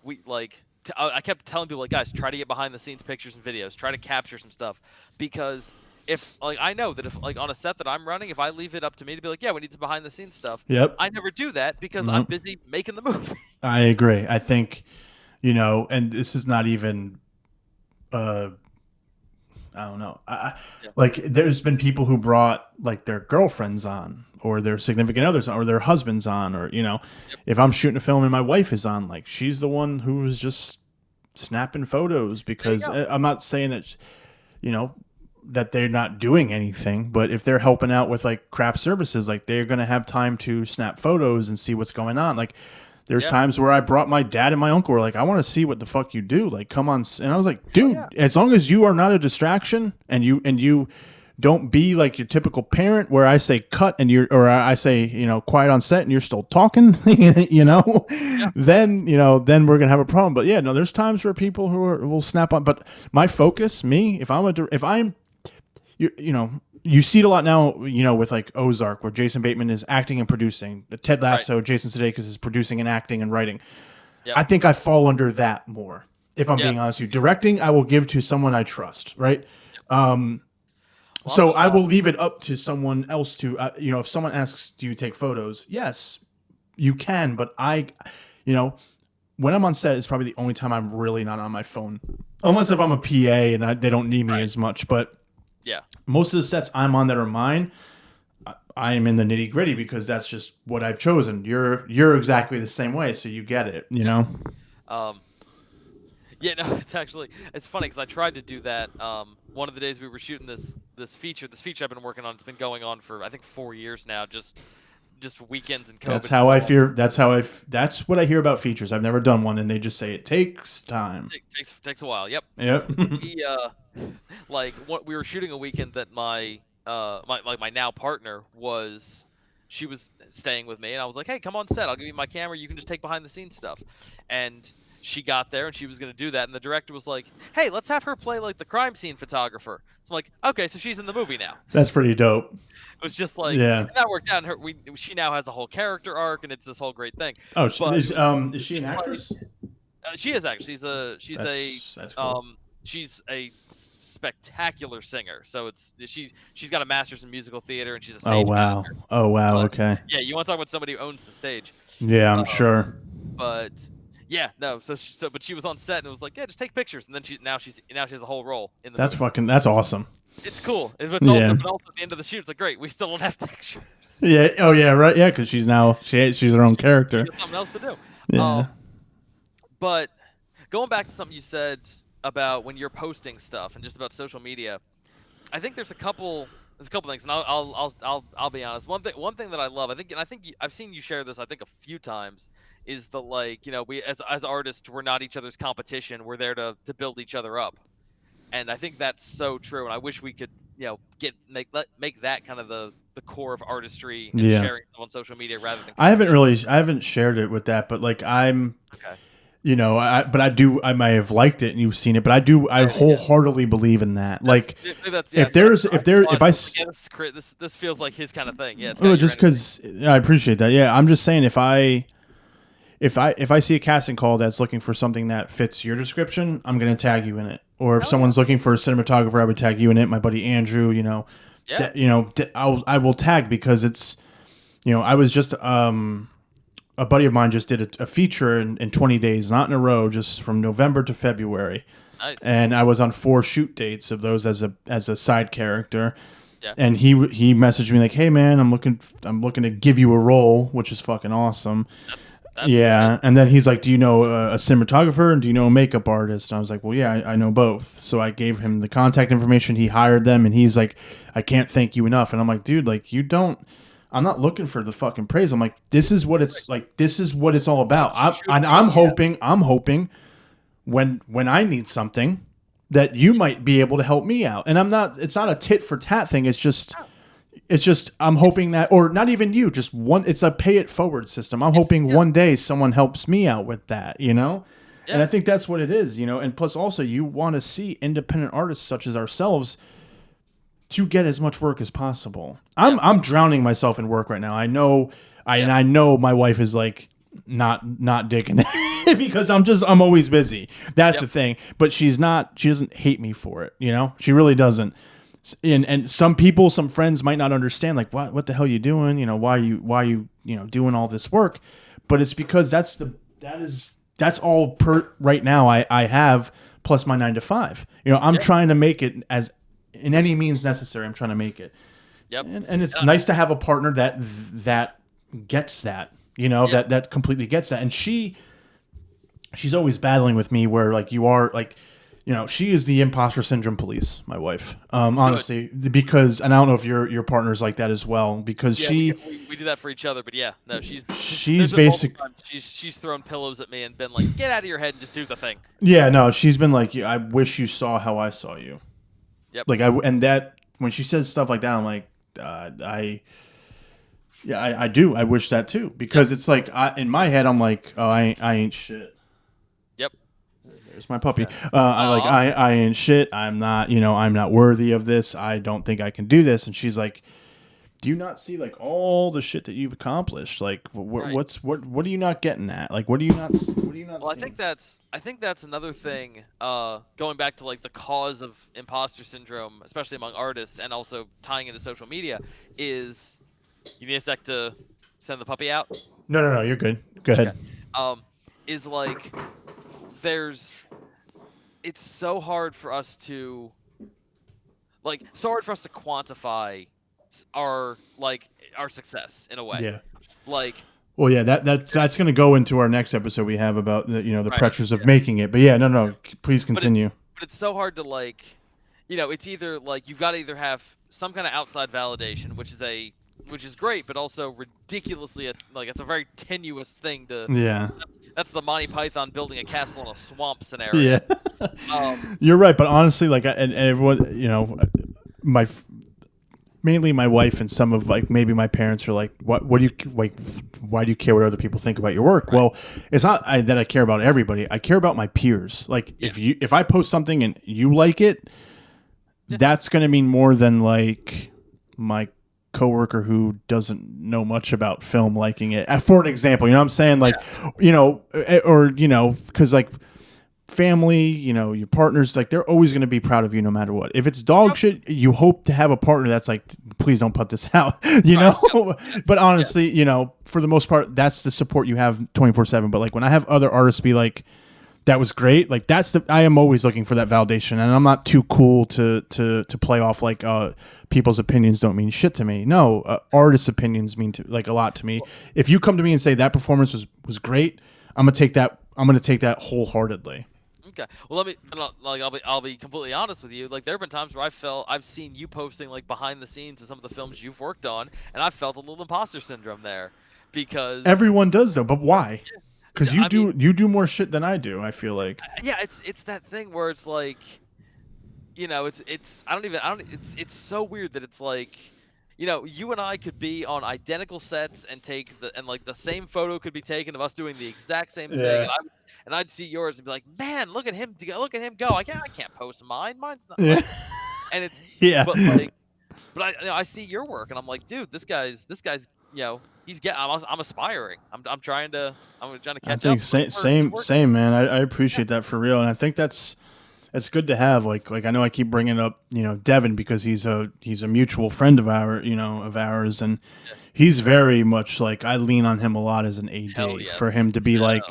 I kept telling people, like, guys, try to get behind the scenes pictures and videos, try to capture some stuff, because if, like, I know that if, like, on a set that I'm running, if I leave it up to me to be like, yeah, we need some behind the scenes stuff, yep, I never do that because I'm no, busy making the movie. I agree. I think and this is not even uh I don't know. Yeah. Like there's been people who brought like their girlfriends on or their significant others on, or their husbands on, or Yep. if I'm shooting a film and my wife is on, like she's the one who's just snapping photos, because I'm not saying that, you know, that they're not doing anything, but if they're helping out with like craft services, like they're going to have time to snap photos and see what's going on. Like there's times where I brought my dad and my uncle, were like, I want to see what the fuck you do. Like, come on. And I was like, dude, as long as you are not a distraction and you don't be like your typical parent where I say cut and I say, you know, quiet on set and you're still talking, you know, then we're going to have a problem. But yeah, no, there's times where people will snap on, but my focus, if I'm, you know, you see it a lot now, you know, with like Ozark, where Jason Bateman is acting and producing. Ted Lasso, Jason Sudeikis is producing and acting and writing. I think I fall under that more, if I'm being honest with you. Directing, I will give to someone I trust, right? So I will leave it up to someone else to, you know, if someone asks, do you take photos? Yes, you can. But you know, when I'm on set, it's probably the only time I'm really not on my phone. Unless if I'm a PA and they don't need me as much. But most of the sets I'm on that are mine, I am in the nitty gritty because that's just what I've chosen. You're exactly the same way. So you get it, you know? Yeah, no, it's funny because I tried to do that. One of the days we were shooting this feature I've been working on, it's been going on for I think 4 years now, just weekends and COVID. That's what I hear about features. I've never done one, and they just say it takes time. Takes a while. Yep. We were shooting a weekend that my now partner she was staying with me, and I was like, hey, come on set, I'll give you my camera, you can just take behind the scenes stuff. And she got there and she was going to do that, and the director was like, hey, let's have her play like the crime scene photographer. So I'm like, okay, so she's in the movie now. That's pretty dope. It was just like, and that worked out. She now has a whole character arc, and it's this whole great thing. Oh, is she an actress? She is actually. She's a spectacular singer. So she's got a master's in musical theater, and she's a stage manager. Oh wow. Okay. Yeah, you want to talk about somebody who owns the stage? Yeah, I'm sure. But yeah, no. But she was on set and it was like, yeah, just take pictures, and then she has a whole role in the movie. That's awesome. It's cool. But also at the end of the shoot, it's like, great, we still don't have pictures. Yeah. Oh yeah. Right. Yeah. Because she's her own character. She got something else to do. Yeah. But going back to something you said about when you're posting stuff and just about social media, I think there's a couple things, and I'll be honest. One thing that I love, I think I've seen you share this, I think, a few times, is the, like, you know, we as artists, we're not each other's competition. We're there to build each other up. And I think that's so true, and I wish we could, you know, make that kind of the core of artistry and sharing stuff on social media rather than. I haven't shared it with that, but like I'm, you know, I might have liked it and you've seen it, but I wholeheartedly believe in that. Like, this feels like his kind of thing. Yeah. Just because I appreciate that. Yeah, I'm just saying if I see a casting call that's looking for something that fits your description, I'm going to tag you in it. Or if someone's looking for a cinematographer, I would tag you in it. My buddy Andrew, you know, I will tag, because it's, you know, I was just, a buddy of mine just did a feature in 20 days, not in a row, just from November to February. Nice. And I was on 4 shoot dates of those as a side character. Yeah. And he messaged me like, hey man, I'm looking to give you a role, which is fucking awesome. That's cool. And then he's like, do you know a cinematographer and do you know a makeup artist? And I was like, well, yeah, I know both. So I gave him the contact information. He hired them, and he's like, I can't thank you enough. And I'm like, dude, like, I'm not looking for the fucking praise. I'm like, this is what it's like. This is what it's all about. I'm hoping when I need something that you might be able to help me out. And it's not a tit for tat thing. It's just I'm hoping that, or not even you, just one, it's a pay it forward system. I'm hoping one day someone helps me out with that, you know? Yeah. And I think that's what it is, you know? And plus also you want to see independent artists such as ourselves to get as much work as possible. I'm drowning myself in work right now. I know, and I know my wife is like not digging it because I'm always busy. That's the thing. But she doesn't hate me for it, you know? She really doesn't. And some friends might not understand, like, what the hell are you doing? You know, why are you doing all this work? But it's because that's all right now I have, plus my 9 to 5. You know, I'm trying to make it as in any means necessary. I'm trying to make it. Yep. And it's nice to have a partner that gets that, you know, that completely gets that. And she she's always battling with me where like you are like, she is the imposter syndrome police, my wife. Honestly, because, and I don't know if your partner's like that as well, because Yeah, we do that for each other, but yeah, no, she's there's been multiple basic. times she's thrown pillows at me and been like, "Get out of your head and just do the thing." Yeah, no, she's been like, I wish you saw how I saw you. Yep. Like and that when she says stuff like that, I'm like, I do. I wish that too, because it's like in my head, I'm like, oh, I ain't shit. Yep. There's my puppy. Yeah. I ain't shit. I'm not, I'm not worthy of this. I don't think I can do this. And she's like, do you not see like all the shit that you've accomplished? Like, Right. what are you not getting at? Like, what are you not Well, seeing? I think that's another thing. Going back to like the cause of imposter syndrome, especially among artists, and also tying into social media, is you need a sec to send the puppy out. No. You're good. Go Okay. ahead. Is like it's so hard for us to quantify our success in a way. Yeah. Like, Well, yeah, that's going to go into our next episode we have about the right. pressures of making it. But yeah, no, please But it's continue. but it's so hard to it's either like you've got to either have some kind of outside validation, which is great, but also ridiculously it's a very tenuous thing to. Yeah. That's the Monty Python building a castle in a swamp Yeah. scenario. You're right, but honestly, like, and everyone, my mainly my wife and some of like maybe my parents are like, what do you like? Why do you care what other people think about your work? Right. Well, it's not that I care about everybody. I care about my peers. Like, Yeah. if I post something and you like it, that's going to mean more than like my coworker who doesn't know much about film liking it. For an example, you know what I'm saying? Like, because like family, your partners, like they're always going to be proud of you no matter what. If it's dog shit, you hope to have a partner that's like, please don't put this out, But honestly, for the most part, that's the support you have 24/7. But like when I have other artists be like, that was great. Like I am always looking for that validation, and I'm not too cool to play off like people's opinions don't mean shit to me. No, artists' opinions mean like a lot to me. If you come to me and say that performance was great, I'm gonna take that. I'm gonna take that wholeheartedly. Okay. Well, I'll be completely honest with you. Like there have been times where I've seen you posting like behind the scenes of some of the films you've worked on, and I felt a little imposter syndrome there because Everyone does though, but why? Because I mean, you do more shit than I do. I feel like. yeah, it's that thing where it's like, it's so weird that it's like, you and I could be on identical sets and like the same photo could be taken of us doing the exact same thing, Yeah. and I'd see yours and be like, man, look at him go. I can't post mine. Mine's not Yeah. like, and it's Yeah. but I see your work and I'm like, dude, this guy's I'm aspiring. I'm trying to I catch up. think same man. I appreciate that for real, and I think that's good to have. Like I know I keep bringing up Devin because he's a mutual friend of ours, and he's very much like I lean on him a lot as an AD Yes. for him to be like,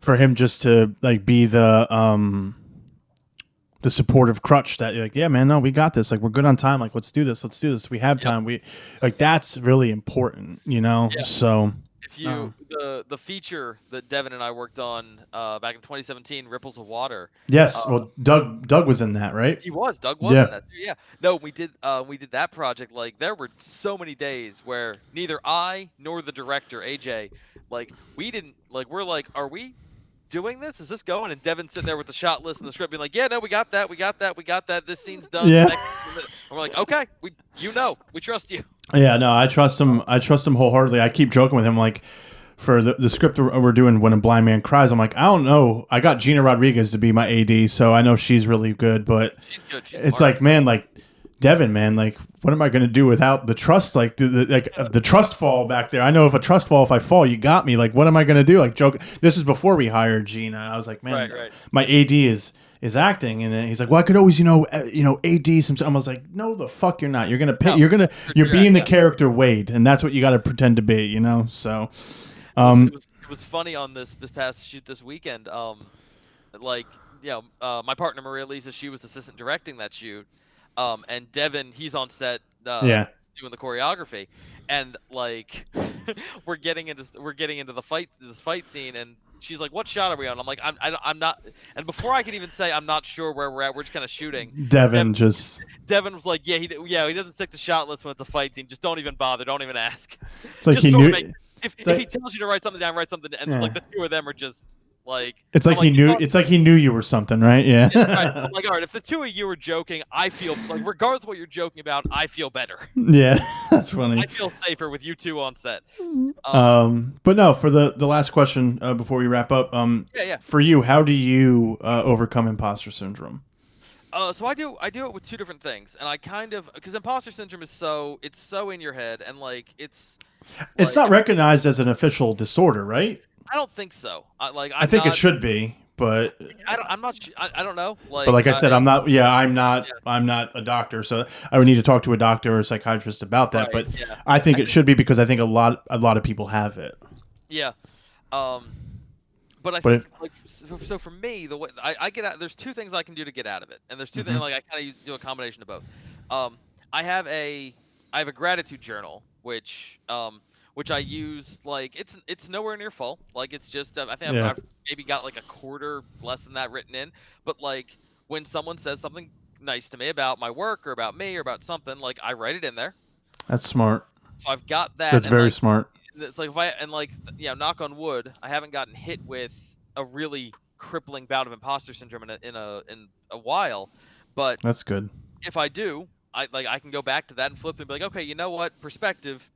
for him just to like be the supportive crutch that you're like, yeah, man, no, we got this. Like, we're good on time. Like, let's do this. We have time. We like, that's really important, Yeah. So if you the feature that Devin and I worked on back in 2017, Ripples of Water. Yes, well, Doug was in that, right? Doug was in that too, yeah. No, we did that project. Like there were so many days where neither I nor the director AJ, like we didn't like we're like, are we doing this? Is this going? And Devin's sitting there with the shot list and the script being like, yeah, no, we got that. This scene's done. Yeah. And we're like, okay, we trust you. Yeah, no, I trust him. I trust him wholeheartedly. I keep joking with him, like, for the script we're doing, When a Blind Man Cries, I'm like, I don't know. I got Gina Rodriguez to be my AD, so I know she's really good, but she's good. It's smart. like, man, like, Devin, man, like, what am I going to do without the trust? Like, the trust fall back there. I know if I fall, you got me. Like, what am I going to do? Like, joke. This is before we hired Gina. I was like, man, my AD is acting, and then he's like, well, I could always, AD some. I was like, no, the fuck, you're not. You're gonna pay. You're being the character Wade, and that's what you got to pretend to be, So, it was funny on this past shoot this weekend. My partner Maria Lisa, she was assistant directing that shoot. And Devin, he's on set doing the choreography, and like we're getting into this fight scene, and she's like, what shot are we on? I'm like, I'm not. And before I can even say I'm not sure where we're at, we're just kind of shooting. Devin just. Devin was like, he doesn't stick to shot list when it's a fight scene. Just don't even bother. Don't even ask. It's like just he sort knew. of make. If he tells you to write something down, write something. And Yeah. like the two of them are just like. It's like he knew. It's like he knew you were something, right? Yeah. Right. I'm like, all right. If the two of you were joking, I feel like, regardless of what you're joking about, I feel better. Yeah, that's funny. I feel safer with you two on set. But no, for the last question before we wrap up, Yeah. for you, how do you overcome imposter syndrome? So I do it with two different things, and I kind of, because imposter syndrome is so in your head, and like it's not recognized as an official disorder, right? I don't think so. I think it should be, but I'm not. I don't know. but like I said, I'm not. Yeah, I'm not. Yeah. I'm not a doctor, so I would need to talk to a doctor or a psychiatrist about that. Right, but yeah. I think it should be because I think a lot of people have it. Yeah. But I think like so for me, the way I get out, there's two things I can do to get out of it, and there's two things like I kind of do a combination of both. I have a gratitude journal, which I use, like it's nowhere near full, like it's just I think I've maybe got like a quarter less than that written in, but like when someone says something nice to me about my work or about me or about something, like I write it in there. That's smart. So I've got that. That's very smart. It's like knock on wood, I haven't gotten hit with a really crippling bout of imposter syndrome in a while, but that's good. If I do, I can go back to that and flip through and be like, okay, you know what, perspective.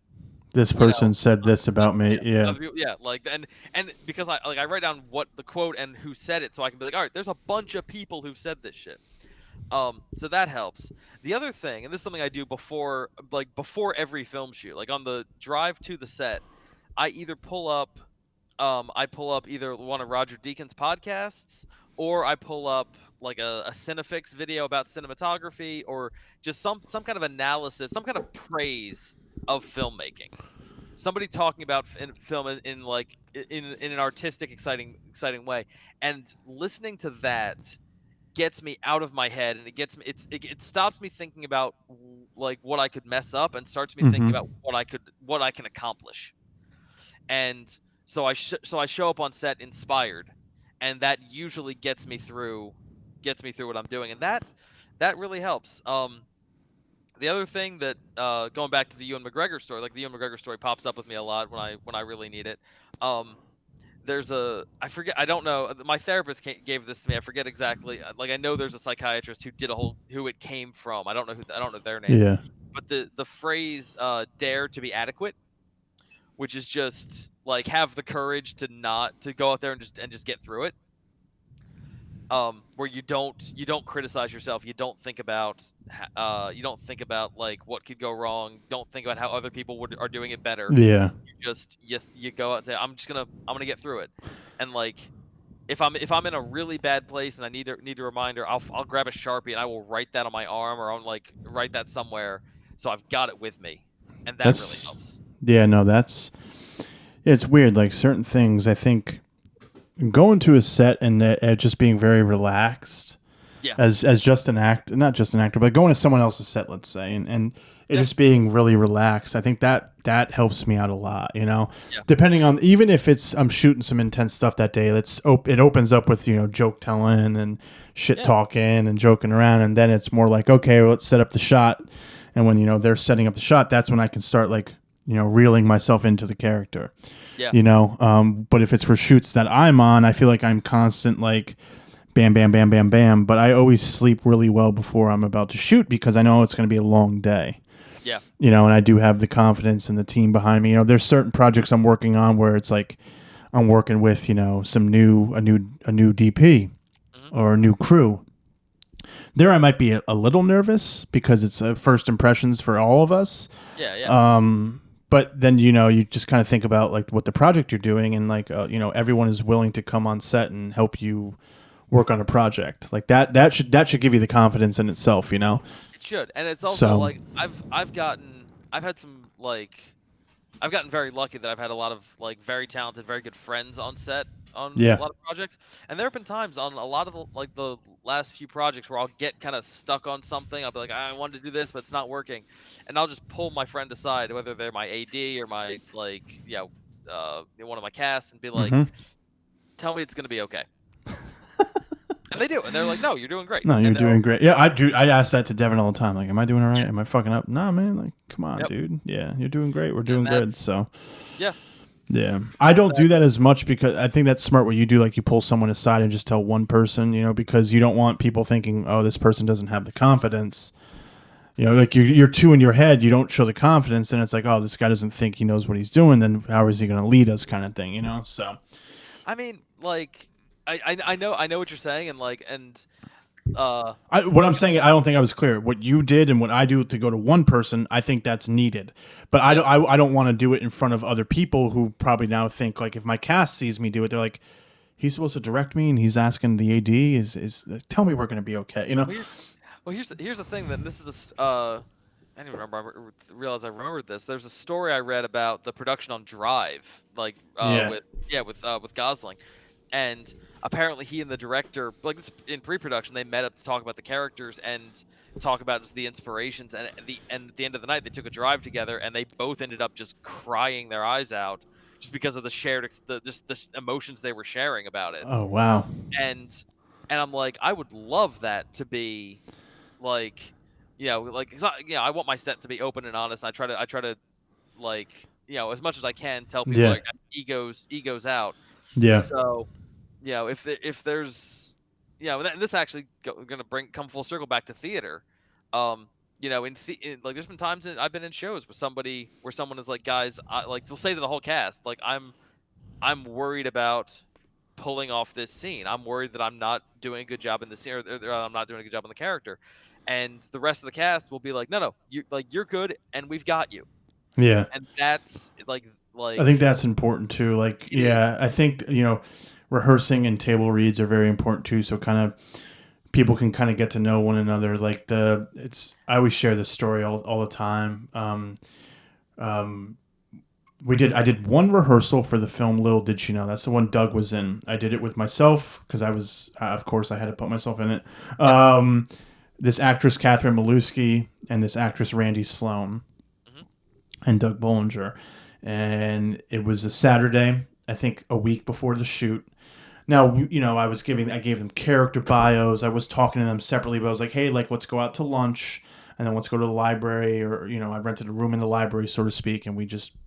This person said this about me. Yeah. Like and because I write down what the quote and who said it, so I can be like, all right, there's a bunch of people who said this shit. So that helps. The other thing, and this is something I do before every film shoot, like on the drive to the set, I either pull up either one of Roger Deakins' podcasts, or I pull up like a Cinefix video about cinematography, or just some kind of analysis, some kind of praise of filmmaking. Somebody talking about film in an artistic, exciting way, and listening to that gets me out of my head, and it stops me thinking about like what I could mess up and starts me thinking about what I can accomplish. And so I show up on set inspired, and that usually gets me through what I'm doing, and that really helps. The other thing that going back to the Ewan McGregor story, like the Ewan McGregor story pops up with me a lot when I really need it. There's I forget, I don't know, my therapist gave this to me, I forget exactly, like I know there's a psychiatrist who it came from, I don't know their name. Yeah. But the phrase dare to be adequate, which is just like have the courage to go out there and just get through it. Where you don't criticize yourself, you don't think about like what could go wrong, don't think about how other people are doing it better. Yeah. You go out and say, I'm gonna get through it. And like if I'm in a really bad place and I need a reminder, I'll grab a Sharpie and I will write that on my arm, or I'll like write that somewhere so I've got it with me. And that really helps. Yeah, no, it's weird. Like certain things, I think going to a set and just being very relaxed, as just an not just an actor, but going to someone else's set, let's say, and just being really relaxed. I think that helps me out a lot. You know, depending on, even if I'm shooting some intense stuff that day, it opens up with joke telling and shit talking and joking around, and then it's more like, okay, well, let's set up the shot. And when they're setting up the shot, that's when I can start like reeling myself into the character. But if it's for shoots that I'm on, I feel like I'm constant like bam, bam, bam, bam, bam. But I always sleep really well before I'm about to shoot because I know it's going to be a long day. Yeah. And I do have the confidence in the team behind me. There's certain projects I'm working on where it's like I'm working with a new DP or a new crew. There I might be a little nervous because it's first impressions for all of us. Yeah. But then you just kind of think about like what the project you're doing, and like everyone is willing to come on set and help you work on a project like that. That should give you the confidence in itself. It should, and it's also like I've gotten very lucky that I've had a lot of like very talented, very good friends on set on a lot of projects, and there have been times on a lot of the last few projects where I'll get kind of stuck on something. I'll be like, I wanted to do this, but it's not working, and I'll just pull my friend aside, whether they're my AD or my one of my casts, and be like, tell me it's going to be okay. And they do, and they're like, no, you're doing great. No, you're And doing great. Yeah, I do. I ask that to Devin all the time. Like, am I doing all right? yeah, Am I fucking up? Nah, man. Like, come on, yep. dude. Yeah, you're doing great. We're And doing good. So, yeah. yeah. I don't do that as much because I think that's smart what you do. Like, you pull someone aside and just tell one person, because you don't want people thinking, oh, this person doesn't have the confidence. Like you're too in your head. You don't show the confidence, and it's like, oh, this guy doesn't think he knows what he's doing. Then how is he going to lead us, kind of thing, So, I mean, like, I know what you're saying, and like, what I'm saying, I don't think I was clear. What you did and what I do to go to one person, I think that's needed. But I don't want to do it in front of other people who probably now think, like, if my cast sees me do it, they're like, he's supposed to direct me, and he's asking the AD, is tell me we're going to be okay, Well, here's the thing. Then this is I didn't remember. I realized I remembered this. There's a story I read about the production on Drive, like Yeah. with Gosling, and apparently he and the director, like in pre-production, they met up to talk about the characters and talk about just the inspirations. And at the end of the night, they took a drive together, and they both ended up just crying their eyes out, just because of the shared the emotions they were sharing about it. Oh, wow. And I'm like, I would love that to be like, I want my set to be open and honest. I try to like, as much as I can tell people, Yeah. like, egos out. Yeah. So, if there's, this actually gonna come full circle back to theater. Like, there's been times that I've been in shows with somebody where someone is like, guys, we'll say to the whole cast, like, I'm worried about pulling off this scene. I'm worried that I'm not doing a good job in the scene, or I'm not doing a good job on the character. And the rest of the cast will be like, no, you're good, and we've got you. Yeah. And that's like I think that's important too. Like, yeah, I think, rehearsing and table reads are very important too. So kind of people can kind of get to know one another. Like I always share this story all the time. I did one rehearsal for the film Little Did She Know. That's the one Doug was in. I did it with myself because of course I had to put myself in it. This actress, Catherine Malusky, and this actress, Randy Sloan, and Doug Bollinger. And it was a Saturday, I think a week before the shoot. Now, I gave them character bios. I was talking to them separately, but I was like, hey, like, let's go out to lunch, and then let's go to the library, or, I rented a room in the library, so to speak, and we just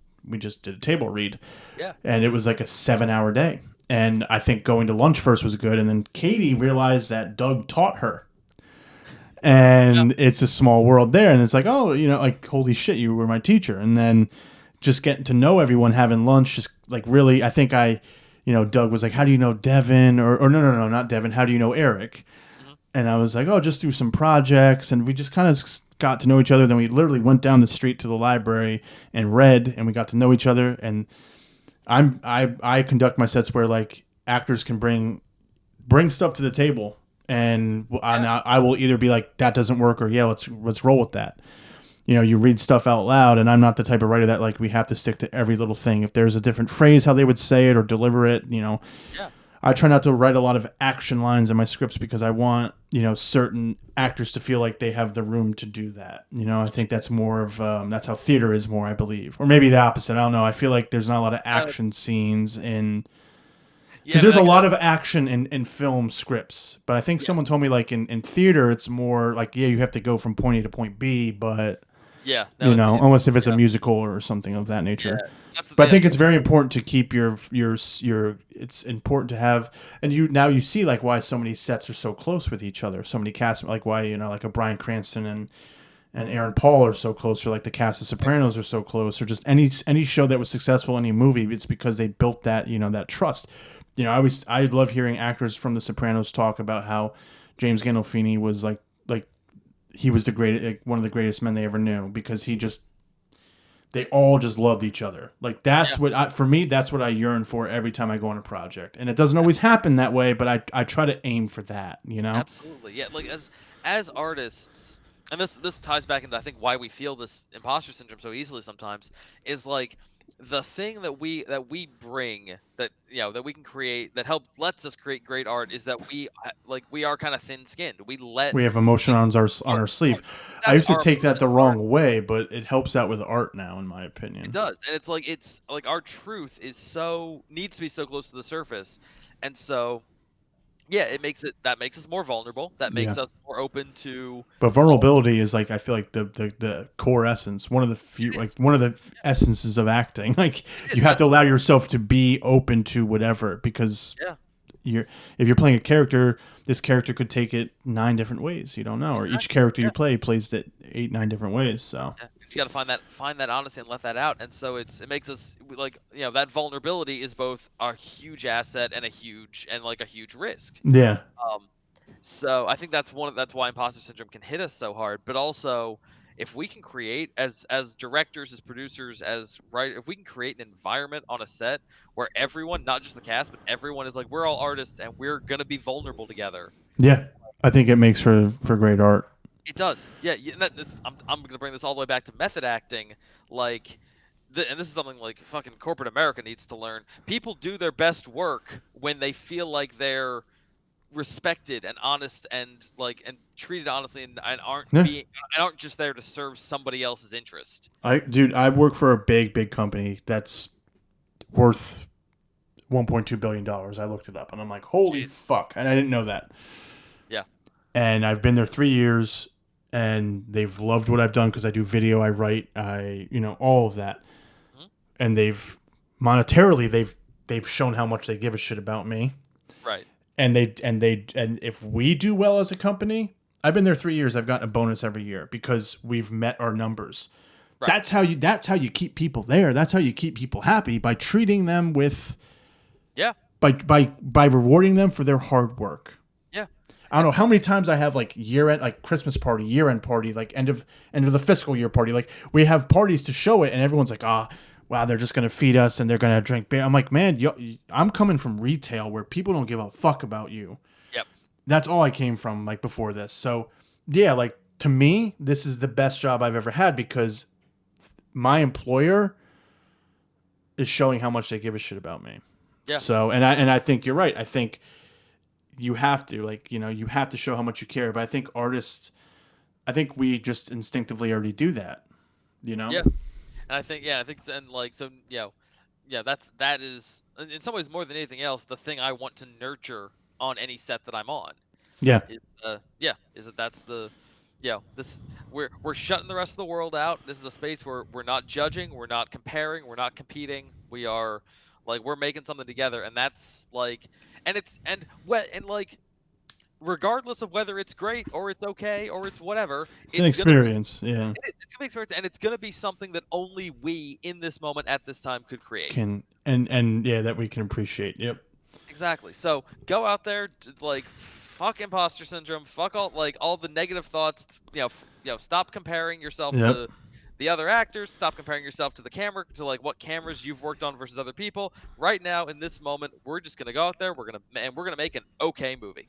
did a table read. Yeah. And it was like a 7-hour day. And I think going to lunch first was good. And then Katie realized that Doug taught her. And it's a small world there. And it's like, oh, like, holy shit, you were my teacher. And then just getting to know everyone, having lunch, just like really, I think Doug was like, how do you know Devin? Or no, not Devin. How do you know Eric? And I was like, oh, just through some projects. And we just kind of got to know each other. Then we literally went down the street to the library and read, and we got to know each other. And I conduct my sets where, like, actors can bring stuff to the table, and I will either be like, that doesn't work, or yeah, let's roll with that. You read stuff out loud, and I'm not the type of writer that, like, we have to stick to every little thing. If there's a different phrase, how they would say it or deliver it, I try not to write a lot of action lines in my scripts because I want, certain actors to feel like they have the room to do that. I think that's more of, that's how theater is more, I believe. Or maybe the opposite. I don't know. I feel like there's not a lot of action scenes in... Because there's a lot of action in film scripts. But I think someone told me, like, in theater, it's more like, yeah, you have to go from point A to point B, but... Yeah. Unless if it's a musical or something of that nature. Yeah. But I think it's very important to keep your it's important to have, and you see, like, why so many sets are so close with each other. So many casts, like why, like a Bryan Cranston and Aaron Paul are so close, or like the cast of Sopranos are so close, or just any show that was successful, any movie, it's because they built that, that trust. I love hearing actors from the Sopranos talk about how James Gandolfini was like he was one of the greatest men they ever knew, because they all just loved each other. Like, that's what for me, that's what I yearn for every time I go on a project. And it doesn't always happen that way, but I try to aim for that, Absolutely. Yeah. Like, as artists, and this ties back into, I think, why we feel this imposter syndrome so easily sometimes, is like, the thing that we bring, that that we can create, that lets us create great art, is that we are kind of thin-skinned. We have emotion on our sleeve. I used to take that the wrong way, but it helps out with art now, in my opinion. It does. And it's like our truth needs to be so close to the surface, And so, yeah, that makes us more vulnerable. That Yeah. makes us more open to But all. vulnerability is like, I feel like the core essence, one of the few, It like is. one of the essences of acting. Like It you is, have to allow absolutely. yourself to be open to whatever, because Yeah, if you're playing a character, this character could take it 9 different ways. You don't know, or each exactly. character Yeah. you play plays it 8, 9 different ways. So Yeah, you got to find that honesty and let that out, and so it makes us like that vulnerability is both a huge asset and a huge risk. yeah, Um, so I think that's why imposter syndrome can hit us so hard. But also, if we can create as directors, as producers, if we can create an environment on a set where everyone, not just the cast, but everyone is like we're all artists and we're gonna be vulnerable together. yeah. I think it makes for great art. It does. Yeah, and I'm gonna bring this all the way back to method acting, like, and this is something like fucking corporate America needs to learn. People do their best work when they feel like they're respected and honest and treated honestly and Yeah, aren't just there to serve somebody else's interest. I work for a big company that's worth $1.2 billion. I looked it up, and I'm like, holy Jeez. fuck, and I didn't know that. Yeah. And I've been there 3 years, and they've loved what I've done because I do video, I write, all of that, Mhm. and monetarily they've shown how much they give a shit about me, Right. and if we do well as a company, I've been there 3 years, I've gotten a bonus every year because we've met our numbers. Right. That's how you keep people there. That's how you keep people happy, by treating them with Yeah. by rewarding them for their hard work. Yeah. I don't And know how so many times I have like year end, like Christmas party, year end party, like end of the fiscal year party. Like we have parties to show it, and everyone's like, wow, they're just gonna feed us and they're gonna drink beer. I'm like, man, I'm coming from retail where people don't give a fuck about you. yep. That's all I came from, like, before this. So yeah, like, to me, this is the best job I've ever had because my employer is showing how much they give a shit about me. Yeah. So, and I think you're right. I think you have to, like, you have to show how much you care. But I think we just instinctively already do that. You know? Yeah. And I think and like so yeah, that is in some ways more than anything else the thing I want to nurture on any set that I'm on. Yeah. Is that that's the this we're shutting the rest of the world out. This is a space where we're not judging, we're not comparing, we're not competing. We are like we're making something together, and that's like and like regardless of whether it's great or it's okay or it's whatever, It's an it's gonna be experience. Yeah. it's gonna be experience, and it's gonna be something that only we in this moment at this time could create. Can and yeah, that we can appreciate. Yep. Exactly. So go out there, like fuck imposter syndrome, fuck all the negative thoughts. Stop comparing yourself Yep. to the other actors. Stop comparing yourself to the camera, to like what cameras you've worked on versus other people. Right now, in this moment, we're just gonna go out there. We're gonna make an okay movie.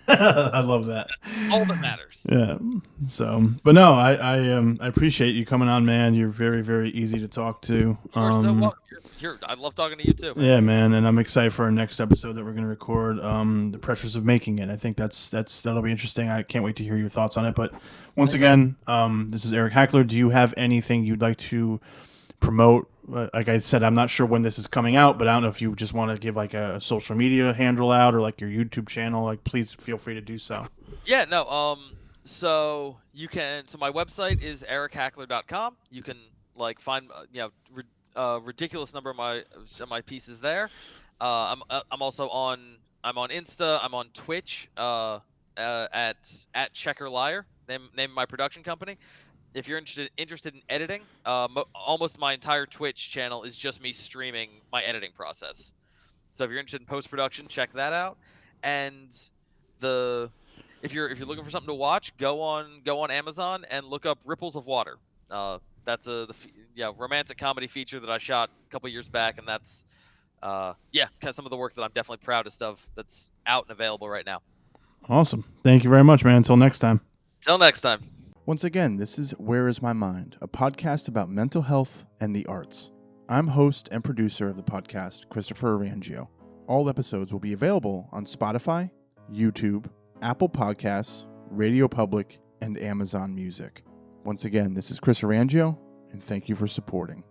I love that. All that matters. Yeah. So, but no, I appreciate you coming on, man. You're very, very easy to talk to. You are so welcome. I love talking to you too, man. Yeah, man, and I'm excited for our next episode that we're going to record. The pressures of making it. I think that'll be interesting. I can't wait to hear your thoughts on it. But once again, this is Eric Hackler. Do you have anything you'd like to promote? Like I said, I'm not sure when this is coming out, but I don't know if you just want to give like a social media handle out or like your YouTube channel. Like, please feel free to do so. Yeah, no. So my website is erichackler.com. You can like find ridiculous number of my pieces there. I'm also I'm on Insta. I'm on Twitch. At Checker Liar. Name of my production company. If you're interested in editing, almost my entire Twitch channel is just me streaming my editing process. So if you're interested in post production, check that out. And the if you're looking for something to watch, go on Amazon and look up Ripples of Water. That's romantic comedy feature that I shot a couple years back, and that's kind of some of the work that I'm definitely proudest of that's out and available right now. Awesome. Thank you very much, man. Until next time. Till next time. Once again, this is Where Is My Mind, a podcast about mental health and the arts. I'm host and producer of the podcast, Christopher Orangeo. All episodes will be available on Spotify, YouTube, Apple Podcasts, Radio Public, and Amazon Music. Once again, this is Chris Orangeo, and thank you for supporting.